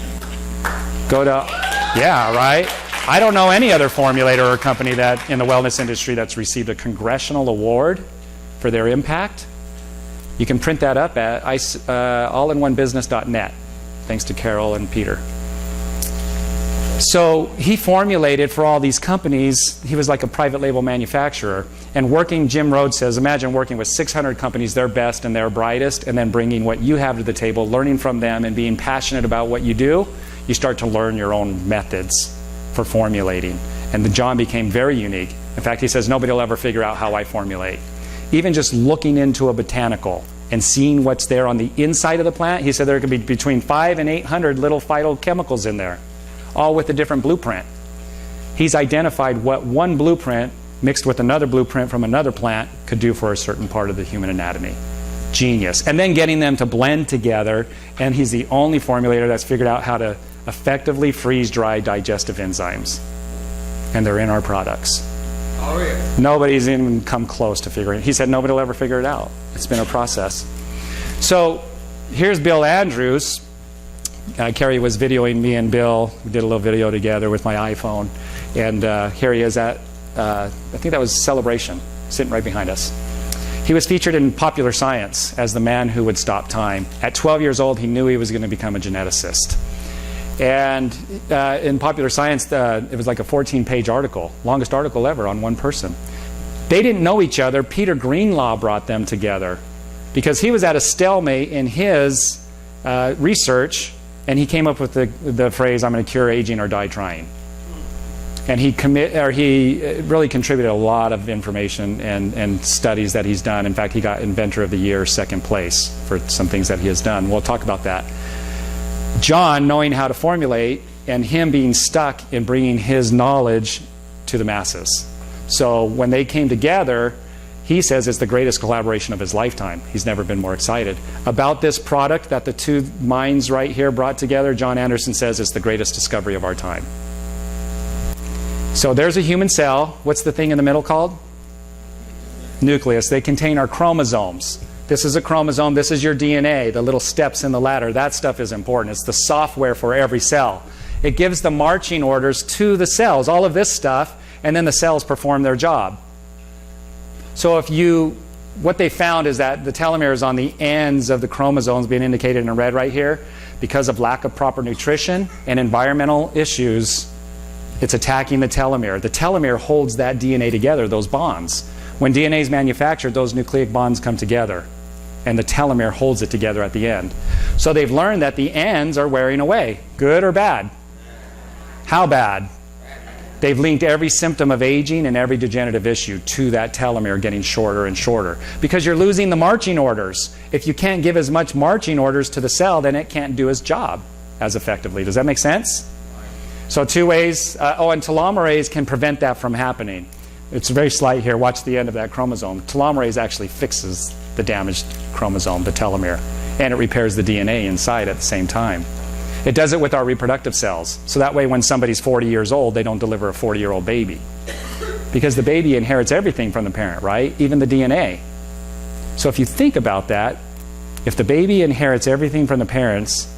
Yeah, right? I don't know any other formulator or company that in the wellness industry that's received a congressional award for their impact. You can print that up at allinOnebusiness.net, thanks to Carol and Peter. So he formulated for all these companies. He was like a private label manufacturer. And Jim Rhodes says, imagine working with 600 companies, their best and their brightest, and then bringing what you have to the table, learning from them and being passionate about what you do. You start to learn your own methods for formulating. And John became very unique. In fact, he says, nobody will ever figure out how I formulate. Even just looking into a botanical and seeing what's there on the inside of the plant, he said there could be between 500 and 800 little phytochemicals in there, all with a different blueprint. He's identified what one blueprint mixed with another blueprint from another plant could do for a certain part of the human anatomy. Genius. And then getting them to blend together, and he's the only formulator that's figured out how to effectively freeze-dry digestive enzymes. And they're in our products. Oh, yeah. Nobody's even come close to figuring it. He said nobody will ever figure it out. It's been a process. So here's Bill Andrews. Cary was videoing me and Bill. We did a little video together with my iPhone. And here he is at, I think that was Celebration, sitting right behind us. He was featured in Popular Science as the man who would stop time. At 12 years old, he knew he was going to become a geneticist. And in Popular Science, it was like a 14-page article, longest article ever on one person. They didn't know each other. Peter Greenlaw brought them together because he was at a stalemate in his research, and he came up with the phrase, I'm going to cure aging or die trying. And he really contributed a lot of information and studies that he's done. In fact, he got Inventor of the Year, second place for some things that he has done. We'll talk about that. John knowing how to formulate and him being stuck in bringing his knowledge to the masses. So when they came together, he says it's the greatest collaboration of his lifetime. He's never been more excited. About this product that the two minds right here brought together, John Anderson says it's the greatest discovery of our time. So there's a human cell. What's the thing in the middle called? Nucleus. They contain our chromosomes. This is a chromosome. This is your DNA, the little steps in the ladder. That stuff is important. It's the software for every cell. It gives the marching orders to the cells, all of this stuff, and then the cells perform their job. So what they found is that the telomeres on the ends of the chromosomes being indicated in red right here, because of lack of proper nutrition and environmental issues, it's attacking the telomere. The telomere holds that DNA together, those bonds. When DNA is manufactured, those nucleic bonds come together, and the telomere holds it together at the end. So they've learned that the ends are wearing away. Good or bad? How bad? They've linked every symptom of aging and every degenerative issue to that telomere getting shorter and shorter, because you're losing the marching orders. If you can't give as much marching orders to the cell, then it can't do its job as effectively. Does that make sense? So 2 ways. And telomerase can prevent that from happening. It's very slight here. Watch the end of that chromosome. Telomerase actually fixes the damaged chromosome, the telomere, and it repairs the DNA inside at the same time. It does it with our reproductive cells. So that way when somebody's 40 years old, they don't deliver a 40-year-old baby. Because the baby inherits everything from the parent, right? Even the DNA. So if you think about that, if the baby inherits everything from the parents,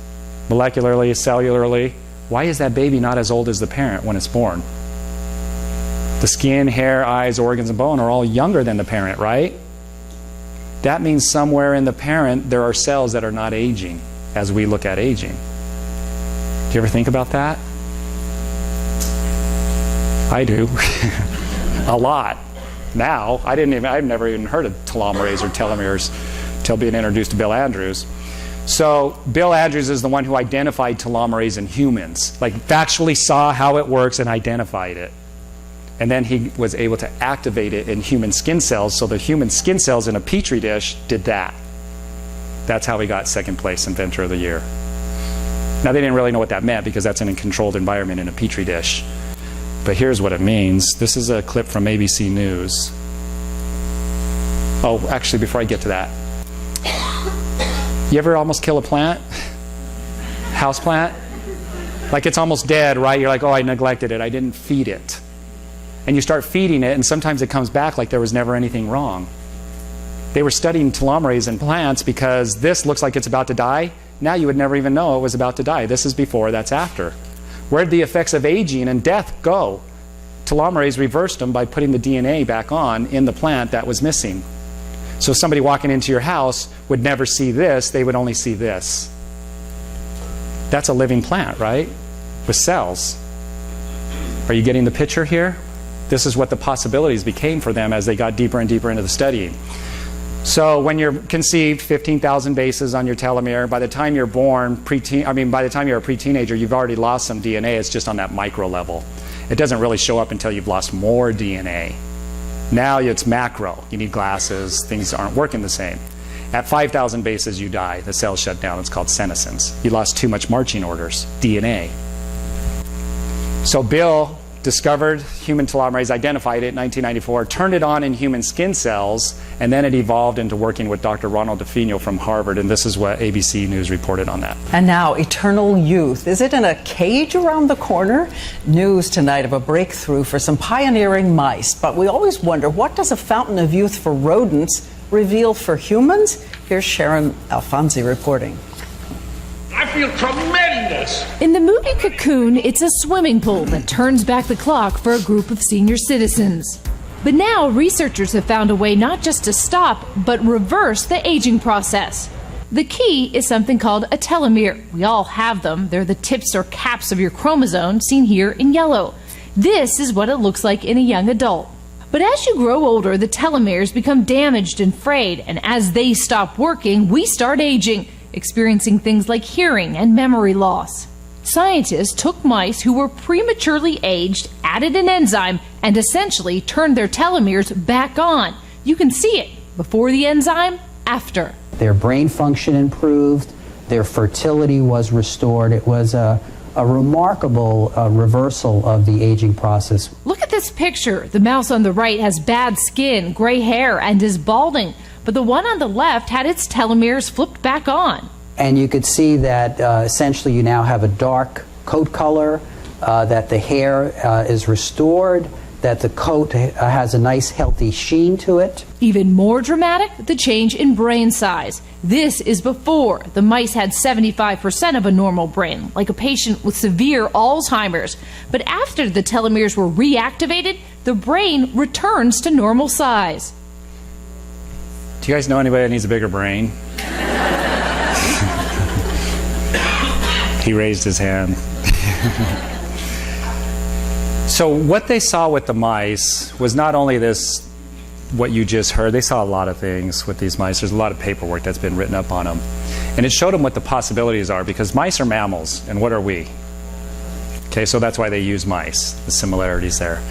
molecularly, cellularly, why is that baby not as old as the parent when it's born? The skin, hair, eyes, organs, and bone are all younger than the parent, right? That means somewhere in the parent there are cells that are not aging as we look at aging. Do you ever think about that? I do. A lot. Now, I've never even heard of telomerase or telomeres till being introduced to Bill Andrews. So Bill Andrews is the one who identified telomerase in humans, like factually saw how it works and identified it. And then he was able to activate it in human skin cells, so the human skin cells in a petri dish did that. That's how he got second place Inventor of the Year. Now, they didn't really know what that meant because that's in a controlled environment in a petri dish. But here's what it means. This is a clip from ABC News. Oh, actually, before I get to that, you ever almost kill a plant? House plant? Like it's almost dead, right? You're like, oh, I neglected it. I didn't feed it. And you start feeding it, and sometimes it comes back like there was never anything wrong. They were studying telomerase in plants because this looks like it's about to die. Now you would never even know it was about to die. This is before, that's after. Where did the effects of aging and death go? Telomerase reversed them by putting the DNA back on in the plant that was missing. So somebody walking into your house would never see this, they would only see this. That's a living plant, right? With cells. Are you getting the picture here? This is what the possibilities became for them as they got deeper and deeper into the studying. So when you're conceived, 15,000 bases on your telomere. By the time you're born, by the time you're a pre-teenager, you've already lost some DNA. It's just on that micro level. It doesn't really show up until you've lost more DNA. Now it's macro. You need glasses. Things aren't working the same. At 5,000 bases, you die. The cells shut down. It's called senescence. You lost too much marching orders, DNA. So Bill discovered human telomerase, identified it in 1994, turned it on in human skin cells, and then it evolved into working with Dr. Ronald DeFino from Harvard, and this is what ABC News reported on that. And now, eternal youth. Is it in a cage around the corner? News tonight of a breakthrough for some pioneering mice. But we always wonder, what does a fountain of youth for rodents reveal for humans? Here's Sharon Alfonsi reporting. I feel tremendous. In the movie Cocoon, it's a swimming pool that turns back the clock for a group of senior citizens. But now researchers have found a way not just to stop, but reverse the aging process. The key is something called a telomere. We all have them. They're the tips or caps of your chromosome, seen here in yellow. This is what it looks like in a young adult. But as you grow older, the telomeres become damaged and frayed, and as they stop working, we start aging, experiencing things like hearing and memory loss. Scientists took mice who were prematurely aged, added an enzyme, and essentially turned their telomeres back on. You can see it before the enzyme, after. Their brain function improved, their fertility was restored. It was a remarkable reversal of the aging process. Look at this picture. The mouse on the right has bad skin, gray hair, and is balding. But the one on the left had its telomeres flipped back on. And you could see that essentially you now have a dark coat color, that the hair is restored, that the coat has a nice healthy sheen to it. Even more dramatic, the change in brain size. This is before. The mice had 75% of a normal brain, like a patient with severe Alzheimer's. But after the telomeres were reactivated, the brain returns to normal size. Do you guys know anybody that needs a bigger brain? He raised his hand. So what they saw with the mice was not only this, what you just heard. They saw a lot of things with these mice. There's a lot of paperwork that's been written up on them. And it showed them what the possibilities are, because mice are mammals, and what are we? Okay, so that's why they use mice, the similarities there.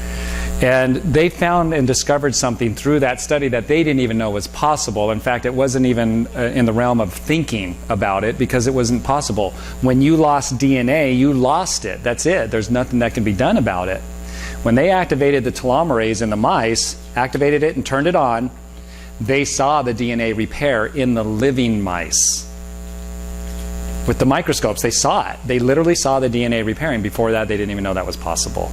And they found and discovered something through that study that they didn't even know was possible. In fact, it wasn't even in the realm of thinking about it, because it wasn't possible. When you lost DNA, you lost it. That's it. There's nothing that can be done about it. When they activated the telomerase in the mice, activated it and turned it on, they saw the DNA repair in the living mice. With the microscopes, they saw it. They literally saw the DNA repairing. Before that, they didn't even know that was possible.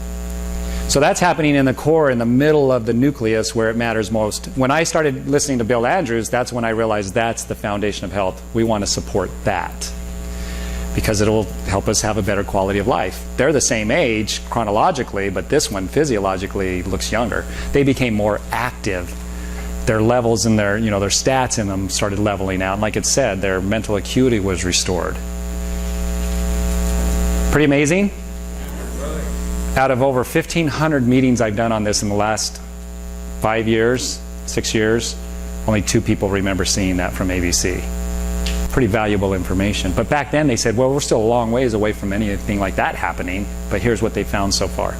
So that's happening in the core, in the middle of the nucleus, where it matters most. When I started listening to Bill Andrews, that's when I realized that's the foundation of health. We want to support that, because it'll help us have a better quality of life. They're the same age chronologically, but this one physiologically looks younger. They became more active. Their levels and their stats in them started leveling out. And like it said, their mental acuity was restored. Pretty amazing. Out of over 1,500 meetings I've done on this in the last 5 years, 6 years, only 2 people remember seeing that from ABC. Pretty valuable information. But back then they said, well, we're still a long ways away from anything like that happening, but here's what they found so far.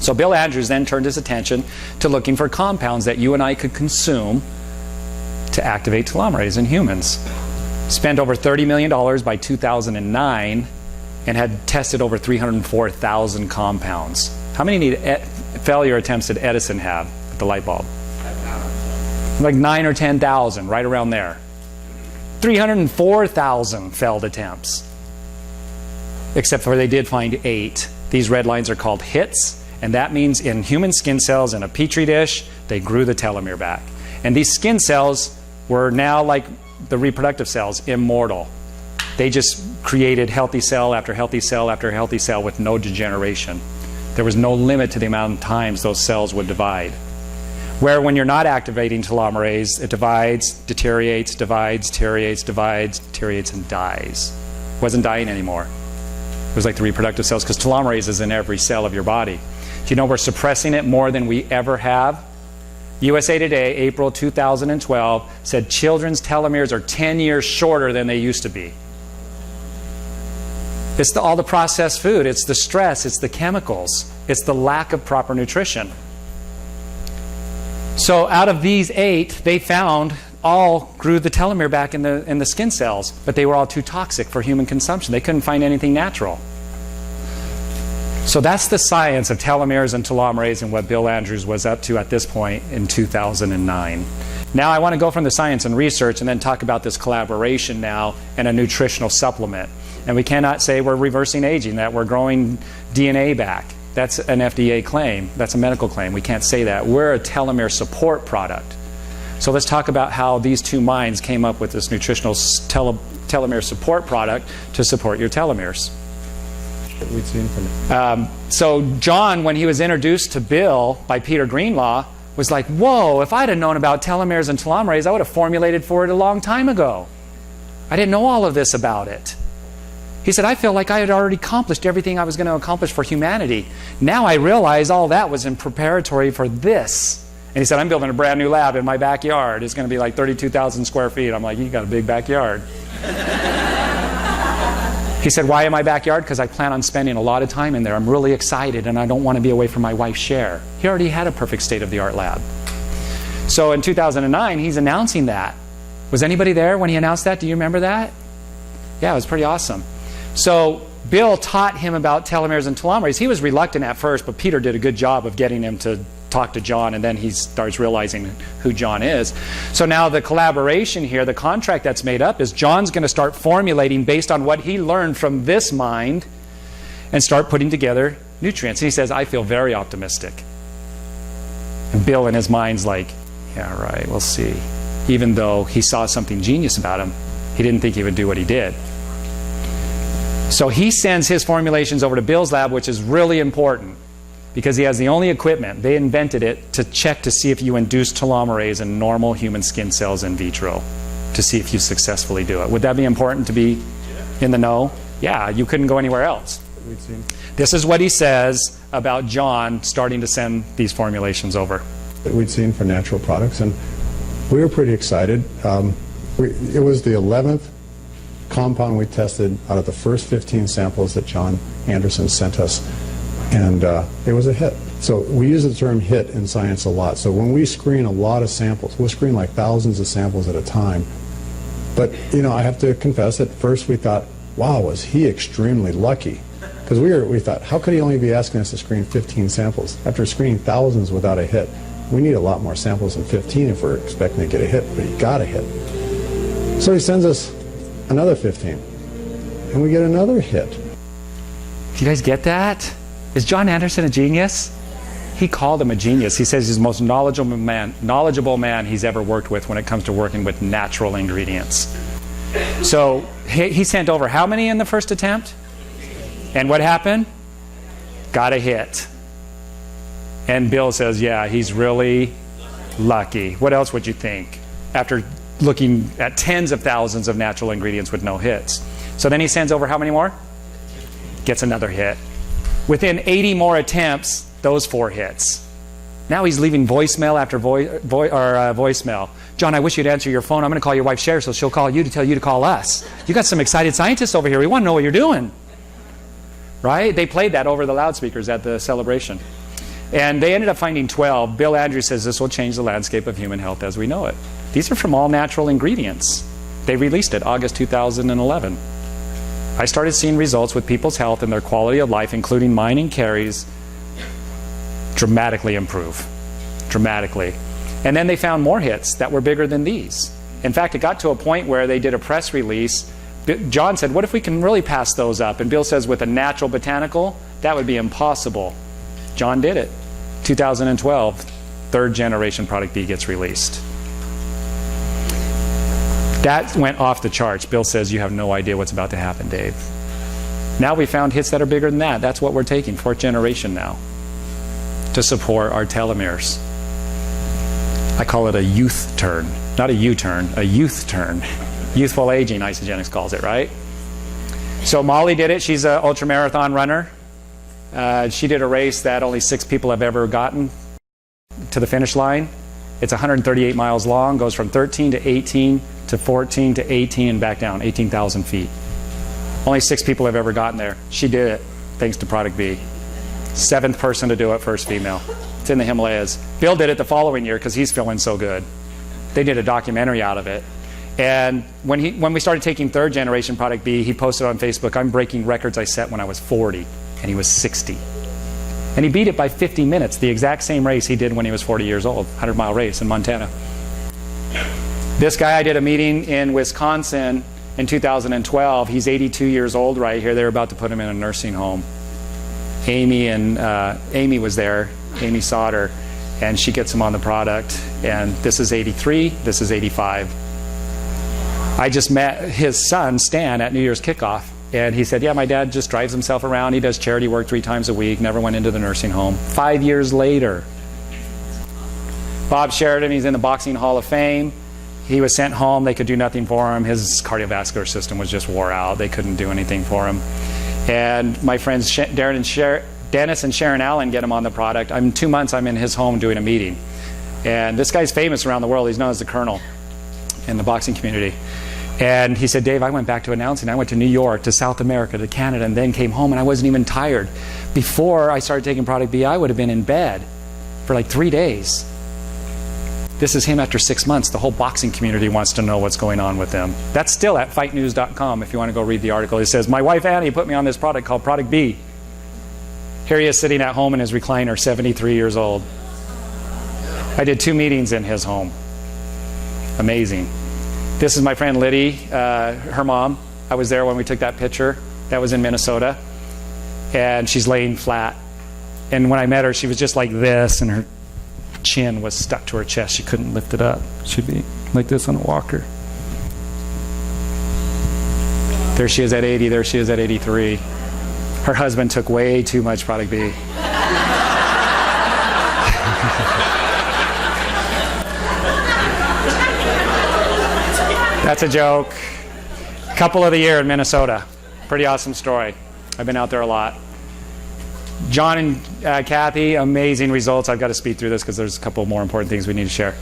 So Bill Andrews then turned his attention to looking for compounds that you and I could consume to activate telomerase in humans. Spent over $30 million by 2009 and had tested over 304,000 compounds. How many failure attempts did Edison have with the light bulb? Like 9 or 10,000, right around there. 304,000 failed attempts. Except for they did find 8. These red lines are called hits, and that means in human skin cells in a petri dish, they grew the telomere back. And these skin cells were now, like the reproductive cells, immortal. They just created healthy cell after healthy cell after healthy cell with no degeneration. There was no limit to the amount of times those cells would divide. Where when you're not activating telomerase, it divides, deteriorates, divides, deteriorates, and dies. It wasn't dying anymore. It was like the reproductive cells, because telomerase is in every cell of your body. Do you know we're suppressing it more than we ever have? USA Today, April 2012, said children's telomeres are 10 years shorter than they used to be. It's all the processed food, it's the stress, it's the chemicals, it's the lack of proper nutrition. So out of these 8, they found all grew the telomere back in the skin cells, but they were all too toxic for human consumption. They couldn't find anything natural. So that's the science of telomeres and telomerase and what Bill Andrews was up to at this point in 2009. Now I want to go from the science and research and then talk about this collaboration now and a nutritional supplement. And we cannot say we're reversing aging, that we're growing DNA back. That's an FDA claim. That's a medical claim. We can't say that. We're a telomere support product. So let's talk about how these two minds came up with this nutritional telomere support product to support your telomeres. So John, when he was introduced to Bill by Peter Greenlaw, was like, whoa, if I'd have known about telomeres and telomerase, I would have formulated for it a long time ago. I didn't know all of this about it. He said, I feel like I had already accomplished everything I was going to accomplish for humanity. Now I realize all that was in preparatory for this. And he said, I'm building a brand new lab in my backyard. It's going to be like 32,000 square feet. I'm like, you got a big backyard. He said, why in my backyard? Because I plan on spending a lot of time in there. I'm really excited, and I don't want to be away from my wife's share. He already had a perfect state-of-the-art lab. So in 2009, he's announcing that. Was anybody there when he announced that? Do you remember that? Yeah, it was pretty awesome. So Bill taught him about telomeres and telomerase. He was reluctant at first, but Peter did a good job of getting him to talk to John, and then he starts realizing who John is. So now the collaboration here, the contract that's made up, is John's going to start formulating based on what he learned from this mind and start putting together nutrients. And he says, I feel very optimistic. And Bill in his mind's like, yeah, right, we'll see. Even though he saw something genius about him, he didn't think he would do what he did. So he sends his formulations over to Bill's lab, which is really important because he has the only equipment. They invented it to check to see if you induce telomerase in normal human skin cells in vitro, to see if you successfully do it. Would that be important to be in the know? Yeah, you couldn't go anywhere else. This is what he says about John starting to send these formulations over. That we'd seen for natural products, and we were pretty excited. It was the 11th compound we tested out of the first 15 samples that John Anderson sent us, and it was a hit. So we use the term hit in science a lot. So when we screen a lot of samples, we'll screen like thousands of samples at a time. But, you know, I have to confess, at first we thought, wow, was he extremely lucky? Because we thought, how could he only be asking us to screen 15 samples? After screening thousands without a hit, we need a lot more samples than 15 if we're expecting to get a hit, but he got a hit. So he sends us another 15, and we get another hit. Do you guys get that? Is John Anderson a genius? He called him a genius. He says he's the most knowledgeable man he's ever worked with when it comes to working with natural ingredients. So he sent over how many in the first attempt? And what happened? Got a hit. And Bill says, yeah, he's really lucky. What else would you think? After looking at tens of thousands of natural ingredients with no hits. So then he sends over how many more? Gets another hit. Within 80 more attempts, those 4 hits. Now he's leaving voicemail after voicemail. John, I wish you'd answer your phone. I'm going to call your wife, Sherry, so she'll call you to tell you to call us. You got some excited scientists over here. We want to know what you're doing. Right? They played that over the loudspeakers at the celebration. And they ended up finding 12. Bill Andrews says this will change the landscape of human health as we know it. These are from all natural ingredients. They released it August 2011. I started seeing results with people's health and their quality of life, including mine and Cary's, dramatically improve. Dramatically. And then they found more hits that were bigger than these. In fact, it got to a point where they did a press release. John said, what if we can really pass those up? And Bill says, with a natural botanical, that would be impossible. John did it. 2012, 3rd generation product B gets released. That went off the charts. Bill says, you have no idea what's about to happen, Dave. Now we found hits that are bigger than that. That's what we're taking, 4th generation now, to support our telomeres. I call it a youth turn. Not a U-turn, a youth turn. Youthful aging, Isagenix calls it, right? So Molly did it. She's an ultramarathon runner. She did a race that only 6 people have ever gotten to the finish line. It's 138 miles long, goes from 13 to 18 to 14 to 18 and back down, 18,000 feet. Only 6 people have ever gotten there. She did it, thanks to Product B. 7th person to do it, first female. It's in the Himalayas. Bill did it the following year because he's feeling so good. They did a documentary out of it. And when we started taking 3rd generation Product B, he posted on Facebook, I'm breaking records I set when I was 40, and he was 60. And he beat it by 50 minutes, the exact same race he did when he was 40 years old, 100-mile race in Montana. This guy, I did a meeting in Wisconsin in 2012. He's 82 years old right here. They're about to put him in a nursing home. Amy was there, Amy Sauter, and she gets him on the product. And this is 83, this is 85. I just met his son, Stan, at New Year's kickoff. And he said, yeah, my dad just drives himself around. He does charity work 3 times a week, never went into the nursing home. 5 years later. Bob Sheridan, he's in the Boxing Hall of Fame. He was sent home. They could do nothing for him. His cardiovascular system was just wore out. They couldn't do anything for him. And my friends Dennis and Sharon Allen get him on the product. 2 months I'm in his home doing a meeting. And this guy's famous around the world. He's known as the Colonel in the boxing community. And he said, Dave, I went back to announcing. I went to New York, to South America, to Canada, and then came home, and I wasn't even tired. Before I started taking Product B, I would have been in bed for like 3 days. This is him after 6 months. The whole boxing community wants to know what's going on with them. That's still at fightnews.com if you want to go read the article. It says, my wife Annie put me on this product called Product B. Here he is sitting at home in his recliner, 73 years old. I did 2 meetings in his home. Amazing. This is my friend Liddy, her mom. I was there when we took that picture. That was in Minnesota. And she's laying flat. And when I met her, she was just like this, and her chin was stuck to her chest. She couldn't lift it up. She'd be like this on a walker. There she is at 80. There she is at 83. Her husband took way too much Product B. That's a joke. Couple of the year in Minnesota. Pretty awesome story. I've been out there a lot. John and Kathy, amazing results. I've got to speed through this because there's a couple more important things we need to share.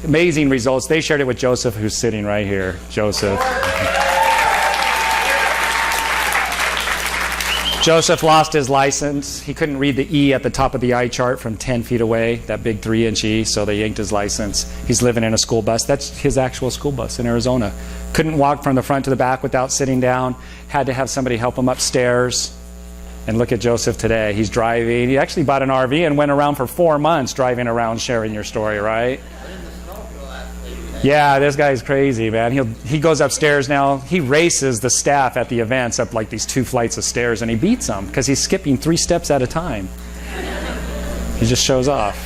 Amazing results. They shared it with Joseph, who's sitting right here. Joseph. Joseph lost his license. He couldn't read the E at the top of the eye chart from 10 feet away, that big 3-inch E, so they yanked his license. He's living in a school bus. That's his actual school bus in Arizona. Couldn't walk from the front to the back without sitting down. Had to have somebody help him upstairs. And look at Joseph today. He's driving. He actually bought an RV and went around for 4 months driving around sharing your story, right? Yeah, this guy's crazy, man. He goes upstairs now. He races the staff at the events up like these 2 flights of stairs, and he beats them because he's skipping 3 steps at a time. He just shows off.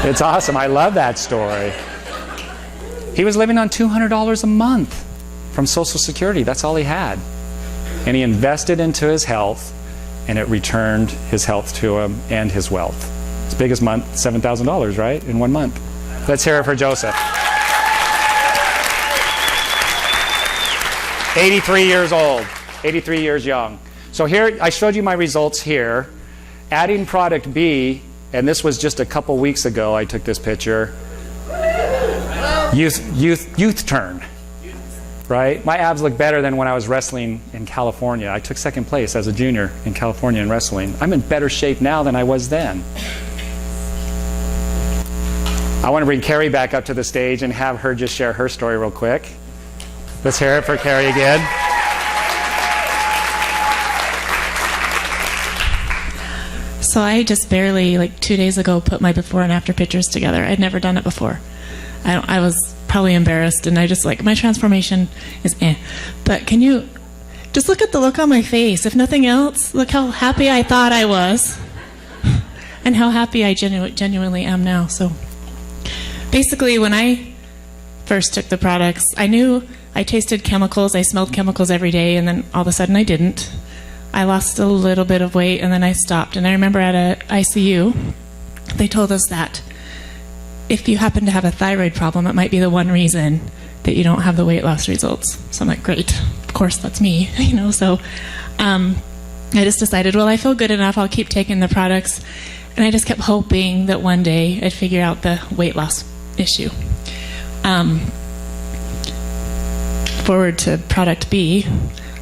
It's awesome. I love that story. He was living on $200 a month from Social Security. That's all he had. And he invested into his health, and it returned his health to him and his wealth. His biggest month, $7,000, right, in 1 month. Let's hear it for Joseph. 83 years old, 83 years young. So here, I showed you my results here. Adding product B, and this was just a couple weeks ago, I took this picture. Youth turn, right? My abs look better than when I was wrestling in California. I took second place as a junior in California in wrestling. I'm in better shape now than I was then. I want to bring Cary back up to the stage and have her just share her story real quick. Let's hear it for Cary again. So I just barely, like 2 days ago, put my before and after pictures together. I'd never done it before. I was probably embarrassed, and I just my transformation is But can you just look at the look on my face? If nothing else, look how happy I thought I was and how happy I genuinely am now. So basically, when I first took the products, I knew I tasted chemicals. I smelled chemicals every day, and then all of a sudden I didn't. I lost a little bit of weight, and then I stopped. And I remember at a ICU, they told us that if you happen to have a thyroid problem, it might be the one reason that you don't have the weight loss results. So I'm like, great, of course that's me, So I just decided, well, I feel good enough. I'll keep taking the products. And I just kept hoping that one day I'd figure out the weight loss issue. Forward to product B,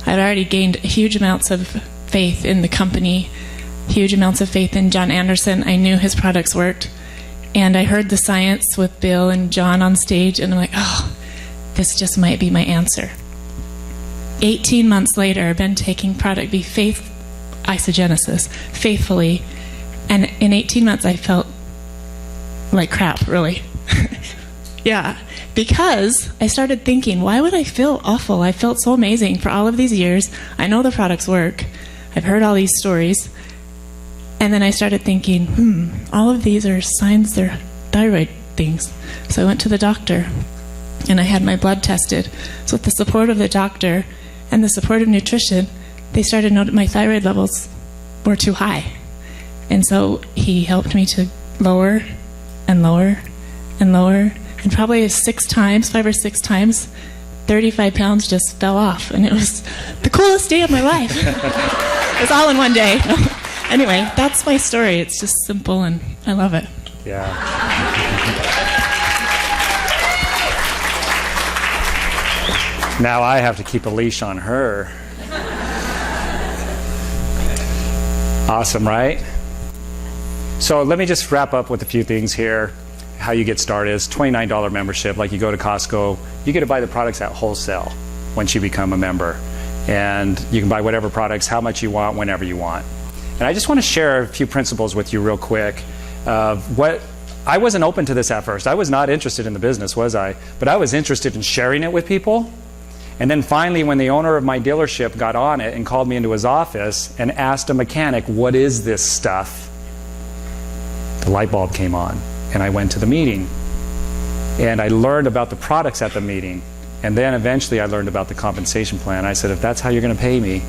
I'd already gained huge amounts of faith in the company, huge amounts of faith in John Anderson. I knew his products worked. And I heard the science with Bill and John on stage, and I'm like, oh, this just might be my answer. 18 months later, I've been taking product B, Isagenesis, faithfully. And in 18 months, I felt like crap, really. Yeah, because I started thinking, why would I feel awful? I felt so amazing for all of these years. I know the products work. I've heard all these stories. And then I started thinking, all of these are signs they're thyroid things. So I went to the doctor, and I had my blood tested. So with the support of the doctor and the support of nutrition, they started to note that my thyroid levels were too high. And so he helped me to lower and lower and lower. And probably 5 or 6 times, 35 pounds just fell off. And it was the coolest day of my life. It was all in one day. Anyway, that's my story. It's just simple, and I love it. Yeah. Now I have to keep a leash on her. Awesome, right? So let me just wrap up with a few things here. How you get started is $29 membership. Like you go to Costco, you get to buy the products at wholesale once you become a member. And you can buy whatever products, how much you want, whenever you want. And I just want to share a few principles with you real quick. I wasn't open to this at first. I was not interested in the business, was I? But I was interested in sharing it with people. And then finally, when the owner of my dealership got on it and called me into his office and asked a mechanic, what is this stuff? The light bulb came on, and I went to the meeting. And I learned about the products at the meeting. And then eventually I learned about the compensation plan. I said, if that's how you're going to pay me,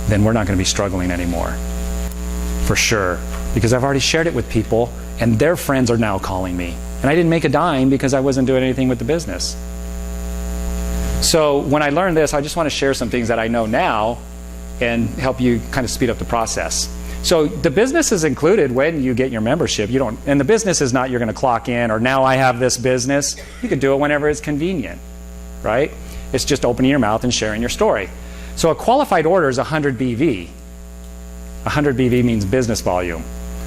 then we're not going to be struggling anymore. For sure. Because I've already shared it with people, and their friends are now calling me. And I didn't make a dime because I wasn't doing anything with the business. So when I learned this, I just want to share some things that I know now and help you kind of speed up the process. So the business is included when you get your membership. You don't, and the business is not you're going to clock in or now I have this business. You can do it whenever it's convenient, right? It's just opening your mouth and sharing your story. So a qualified order is 100 BV. 100 BV means business volume.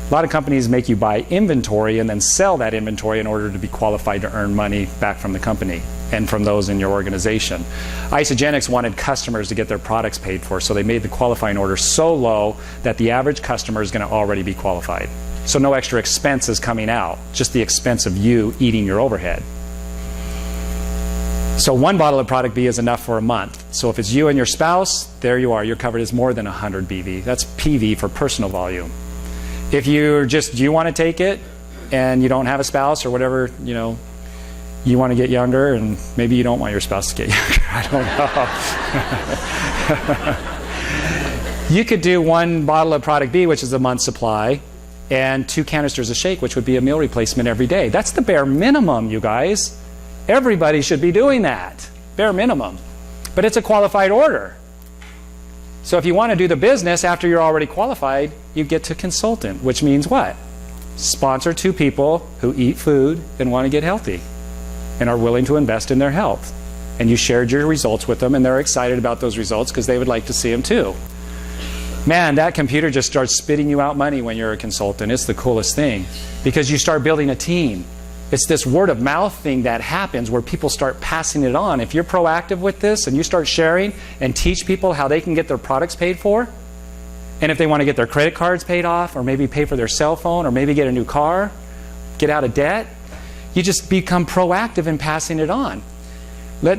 A lot of companies make you buy inventory and then sell that inventory in order to be qualified to earn money back from the company and from those in your organization. Isagenix wanted customers to get their products paid for, so they made the qualifying order so low that the average customer is going to already be qualified. So no extra expense is coming out, just the expense of you eating your overhead. So one bottle of product B is enough for a month. So if it's you and your spouse, there you are. You're covered as more than 100 BV. That's PV for personal volume. If you're just, you want to take it and you don't have a spouse or whatever, you know, you want to get younger and maybe you don't want your spouse to get younger. I don't know. You could do one bottle of product B, which is a month's supply, and 2 canisters of shake, which would be a meal replacement every day. That's the bare minimum, you guys. Everybody should be doing that. Bare minimum. But it's a qualified order. So if you want to do the business after you're already qualified, you get to consultant, which means what? Sponsor 2 people who eat food and want to get healthy and are willing to invest in their health. And you shared your results with them and they're excited about those results because they would like to see them too. Man, that computer just starts spitting you out money when you're a consultant. It's the coolest thing because you start building a team. It's this word of mouth thing that happens where people start passing it on. If you're proactive with this and you start sharing and teach people how they can get their products paid for, and if they want to get their credit cards paid off or maybe pay for their cell phone or maybe get a new car, get out of debt, you just become proactive in passing it on.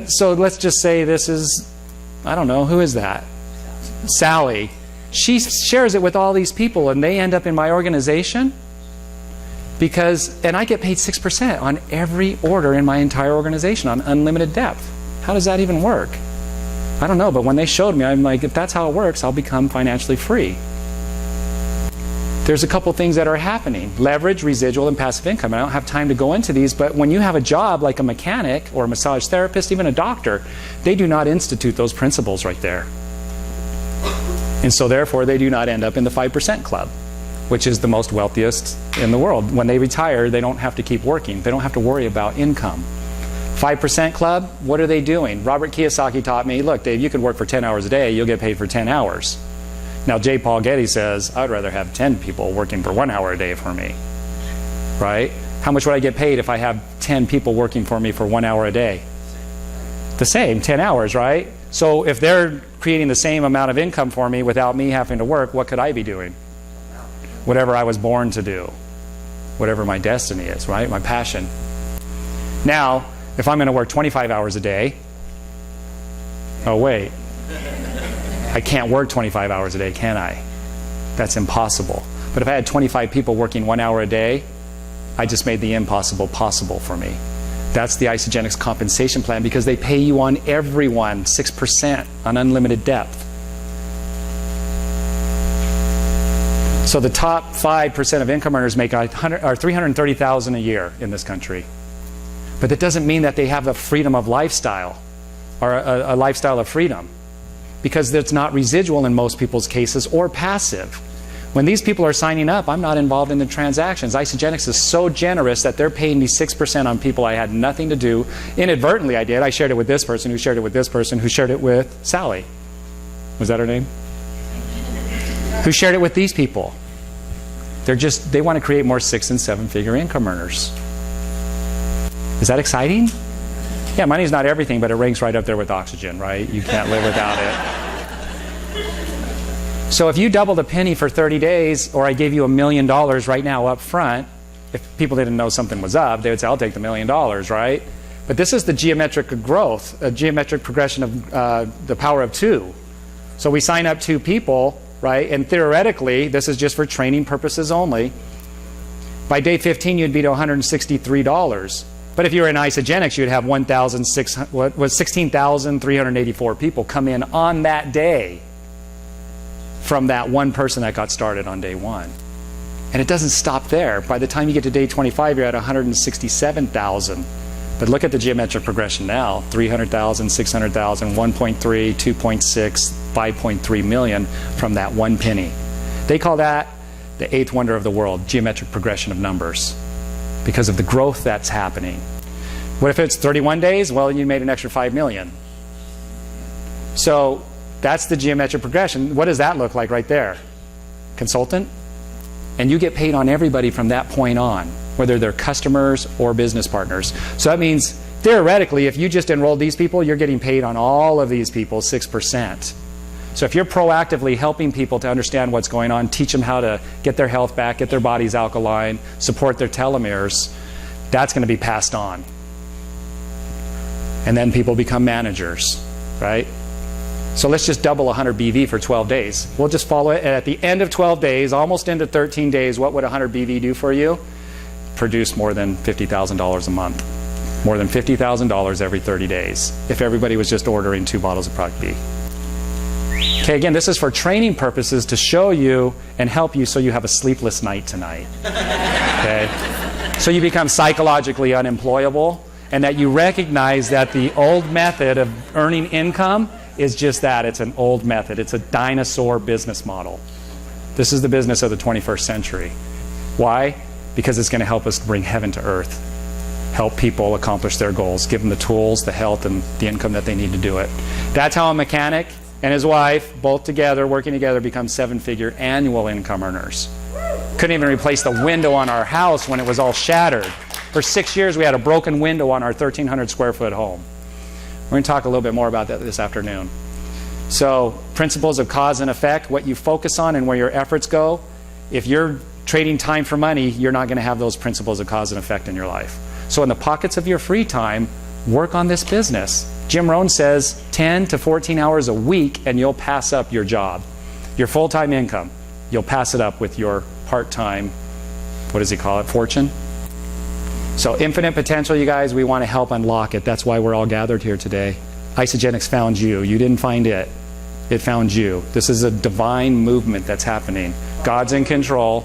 So let's just say this is, I don't know, who is that? Sally. She shares it with all these people and they end up in my organization. And I get paid 6% on every order in my entire organization on unlimited depth. How does that even work? I don't know, but when they showed me, I'm like, if that's how it works, I'll become financially free. There's a couple things that are happening. Leverage, residual, and passive income. I don't have time to go into these, but when you have a job like a mechanic or a massage therapist, even a doctor, they do not institute those principles right there. And so therefore, they do not end up in the 5% club, which is the most wealthiest in the world. When they retire, they don't have to keep working. They don't have to worry about income. 5% club, what are they doing? Robert Kiyosaki taught me, look, Dave, you can work for 10 hours a day. You'll get paid for 10 hours. Now, J. Paul Getty says, I'd rather have 10 people working for 1 hour a day for me. Right? How much would I get paid if I have 10 people working for me for 1 hour a day? The same, 10 hours, right? So if they're creating the same amount of income for me without me having to work, what could I be doing? Whatever I was born to do, whatever my destiny is, right? My passion. Now, if I'm going to work 25 hours a day, oh wait, I can't work 25 hours a day, can I? That's impossible. But if I had 25 people working 1 hour a day, I just made the impossible possible for me. That's the Isagenix Compensation Plan because they pay you on everyone 6% on unlimited depth. So the top 5% of income earners make $330,000 a year in this country. But that doesn't mean that they have a freedom of lifestyle or a lifestyle of freedom because it's not residual in most people's cases or passive. When these people are signing up, I'm not involved in the transactions. Isagenix is so generous that they're paying me 6% on people I had nothing to do. Inadvertently I did. I shared it with this person who shared it with this person who shared it with Sally. Was that her name? Who shared it with these people. They want to create more 6- and 7-figure income earners. Is that exciting? Yeah, money's not everything, but it ranks right up there with oxygen, right? You can't live without it. So if you doubled a penny for 30 days, or I gave you $1 million right now up front, if people didn't know something was up, they would say, I'll take the $1 million, right? But this is the geometric growth, a geometric progression of the power of 2. So we sign up 2 people, right? And theoretically, this is just for training purposes only. By day 15, you'd be to $163. But if you were in Isagenix, you'd have 16,384 people come in on that day from that one person that got started on day 1. And it doesn't stop there. By the time you get to day 25, you're at 167,000 But look at the geometric progression now, 300,000, 600,000, 1.3, 2.6, 5.3 million from that one penny. They call that the eighth wonder of the world, geometric progression of numbers, because of the growth that's happening. What if it's 31 days? Well, you made an extra 5 million. So that's the geometric progression. What does that look like right there? Consultant? And you get paid on everybody from that point on, whether they're customers or business partners. So that means, theoretically, if you just enrolled these people, you're getting paid on all of these people 6%. So if you're proactively helping people to understand what's going on, teach them how to get their health back, get their bodies alkaline, support their telomeres, that's going to be passed on. And then people become managers, right? So let's just double 100 BV for 12 days. We'll just follow it. And at the end of 12 days, almost into 13 days, what would 100 BV do for you? Produce more than $50,000 a month. More than $50,000 every 30 days if everybody was just ordering 2 bottles of product B. Okay, again, this is for training purposes to show you and help you so you have a sleepless night tonight. Okay? So you become psychologically unemployable, and that you recognize that the old method of earning income is just that. It's an old method. It's a dinosaur business model. This is the business of the 21st century. Why? Because it's going to help us bring heaven to earth, help people accomplish their goals, give them the tools, the health, and the income that they need to do it. That's how a mechanic and his wife, both together, working together, become 7-figure annual income earners. Couldn't even replace the window on our house when it was all shattered. For 6 years, we had a broken window on our 1,300 square foot home. We're going to talk a little bit more about that this afternoon. So, principles of cause and effect, what you focus on and where your efforts go. If you're trading time for money, you're not going to have those principles of cause and effect in your life. So in the pockets of your free time, work on this business. Jim Rohn says 10 to 14 hours a week and you'll pass up your job. Your full-time income, you'll pass it up with your part-time, what does he call it, fortune? So infinite potential, you guys, we want to help unlock it. That's why we're all gathered here today. Isagenix found you. You didn't find it. It found you. This is a divine movement that's happening. God's in control.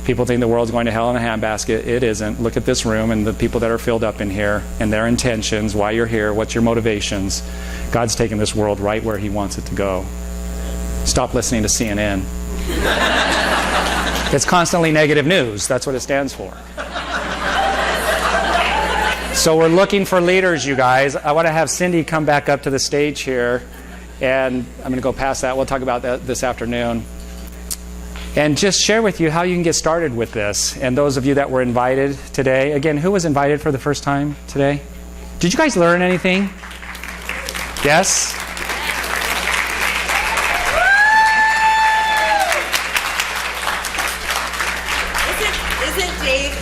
People think the world's going to hell in a handbasket. It isn't. Look at this room and the people that are filled up in here and their intentions, why you're here, what's your motivations. God's taking this world right where he wants it to go. Stop listening to CNN. It's constantly negative news. That's what it stands for. So we're looking for leaders, you guys. I want to have Cindy come back up to the stage here. And I'm going to go past that. We'll talk about that this afternoon. And just share with you how you can get started with this. And those of you that were invited today. Again, who was invited for the first time today? Did you guys learn anything? Yes?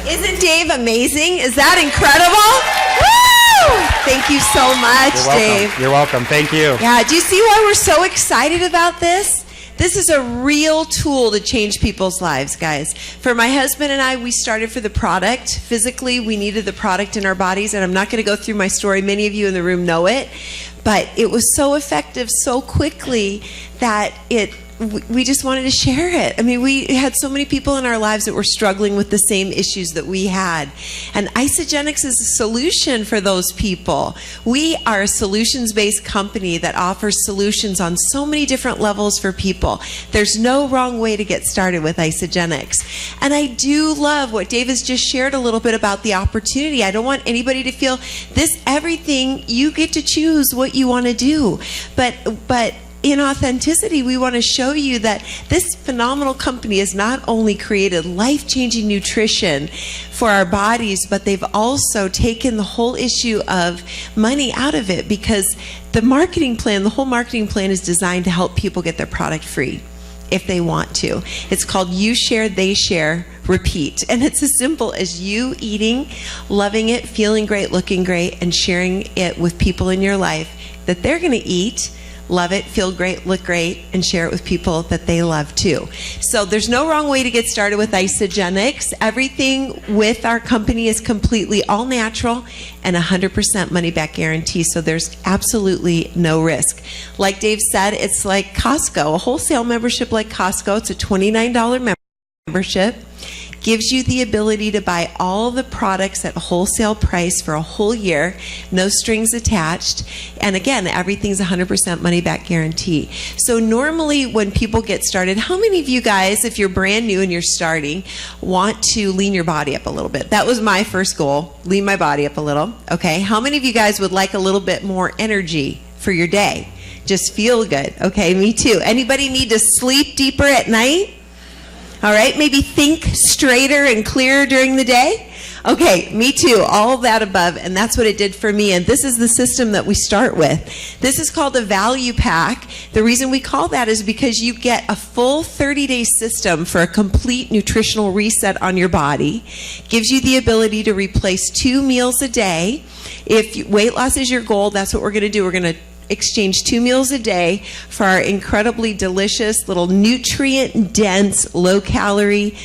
Isn't Dave amazing? Is that incredible? Woo! Thank you so much, Dave. You're welcome. Thank you. Yeah, do you see why we're so excited about this? This is a real tool to change people's lives, guys. For my husband and I, we started for the product. Physically, we needed the product in our bodies, and I'm not going to go through my story. Many of you in the room know it. But it was so effective so quickly that we just wanted to share it. I mean, we had so many people in our lives that were struggling with the same issues that we had. And Isagenix is a solution for those people. We are a solutions-based company that offers solutions on so many different levels for people. There's no wrong way to get started with Isagenix. And I do love what Dave has just shared a little bit about the opportunity. I don't want anybody to feel everything, you get to choose what you want to do. But in authenticity, we want to show you that this phenomenal company has not only created life-changing nutrition for our bodies, but they've also taken the whole issue of money out of it, because the whole marketing plan is designed to help people get their product free if they want to. It's called You Share, They Share, Repeat. And it's as simple as you eating, loving it, feeling great, looking great, and sharing it with people in your life that they're going to eat, love it, feel great, look great, and share it with people that they love too. So there's no wrong way to get started with Isagenix. Everything with our company is completely all natural and 100% money back guarantee, so there's absolutely no risk. Like Dave said, it's like Costco, a wholesale membership like Costco. It's a $29 membership. gives you the ability to buy all the products at wholesale price for a whole year, no strings attached. And again, everything's 100% money back guarantee. So normally when people get started, how many of you guys, if you're brand new and you're starting, want to lean your body up a little bit? That was my first goal, lean my body up a little. Okay, how many of you guys would like a little bit more energy for your day? Just feel good. Okay, me too. Anybody need to sleep deeper at night? All right, maybe think straighter and clearer during the day? Okay, me too, all of that above, and that's what it did for me, and this is the system that we start with. This is called a value pack. The reason we call that is because you get a full 30-day system for a complete nutritional reset on your body. Gives you the ability to replace 2 meals a day. If weight loss is your goal, that's what we're going to do. We're going to exchange 2 meals a day for our incredibly delicious little nutrient-dense, low-calorie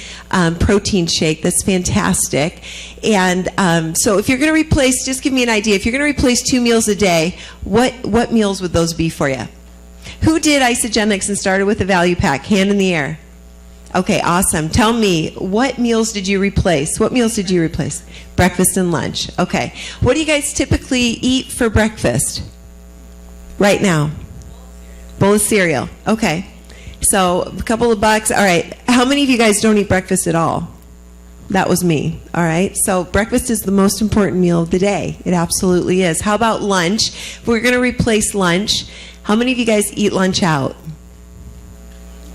protein shake that's fantastic. And so if you're going to replace, just give me an idea, if you're going to replace 2 meals a day, what meals would those be for you? Who did Isagenix and started with a value pack? Hand in the air. Okay, awesome. Tell me, what meals did you replace? What meals did you replace? Breakfast and lunch. Okay. What do you guys typically eat for breakfast? Right now? Bowl of cereal. Okay. So a couple of bucks. All right. How many of you guys don't eat breakfast at all? That was me. All right. So breakfast is the most important meal of the day. It absolutely is. How about lunch? If we're going to replace lunch, how many of you guys eat lunch out?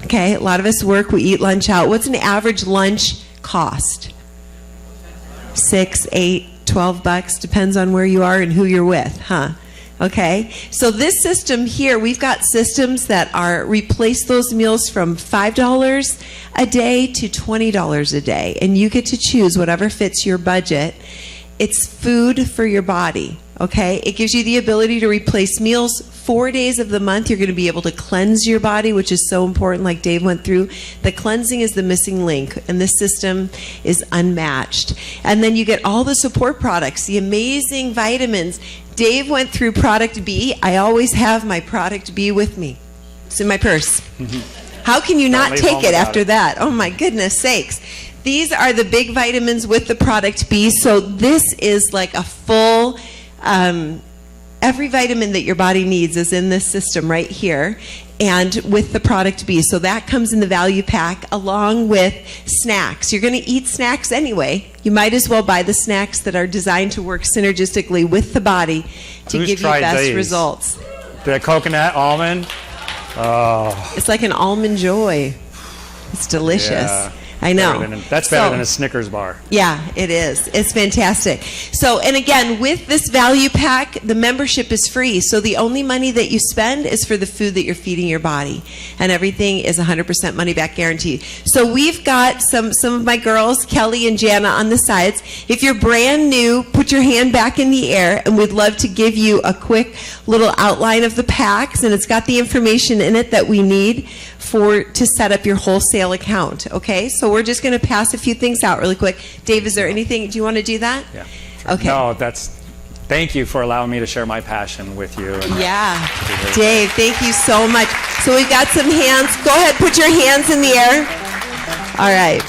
Okay. A lot of us work. We eat lunch out. What's an average lunch cost? 6, 8, 12 bucks. Depends on where you are and who you're with, huh? Okay, so this system here, we've got systems that are replace those meals from $5 a day to $20 a day, and you get to choose whatever fits your budget. It's food for your body, okay? It gives you the ability to replace meals 4 days of the month. You're going to be able to cleanse your body, which is so important, like Dave went through. The cleansing is the missing link, and this system is unmatched. And then you get all the support products, the amazing vitamins. Dave went through Product B. I always have my Product B with me. It's in my purse. How can you not take it after that? Oh my goodness sakes. These are the big vitamins with the Product B. So this is like a full, every vitamin that your body needs is in this system right here, and with the Product B. So that comes in the value pack along with snacks. You're going to eat snacks anyway. You might as well buy the snacks that are designed to work synergistically with the body to give you best results. The coconut almond. Oh. It's like an almond joy. It's delicious. Yeah. I know. That's better than a Snickers bar. Yeah, it is. It's fantastic. So, and again, with this value pack, the membership is free. So the only money that you spend is for the food that you're feeding your body. And everything is 100% money back guarantee. So we've got some of my girls, Kelly and Jana, on the sides. If you're brand new, put your hand back in the air, and we'd love to give you a quick little outline of the packs. And it's got the information in it that we need to set up your wholesale account. Okay, so we're just going to pass a few things out really quick. Dave, is there anything, do you want to do that? Yeah. Okay. No, thank you for allowing me to share my passion with you. Yeah. Dave, thank you so much. So we've got some hands. Go ahead, put your hands in the air. All right.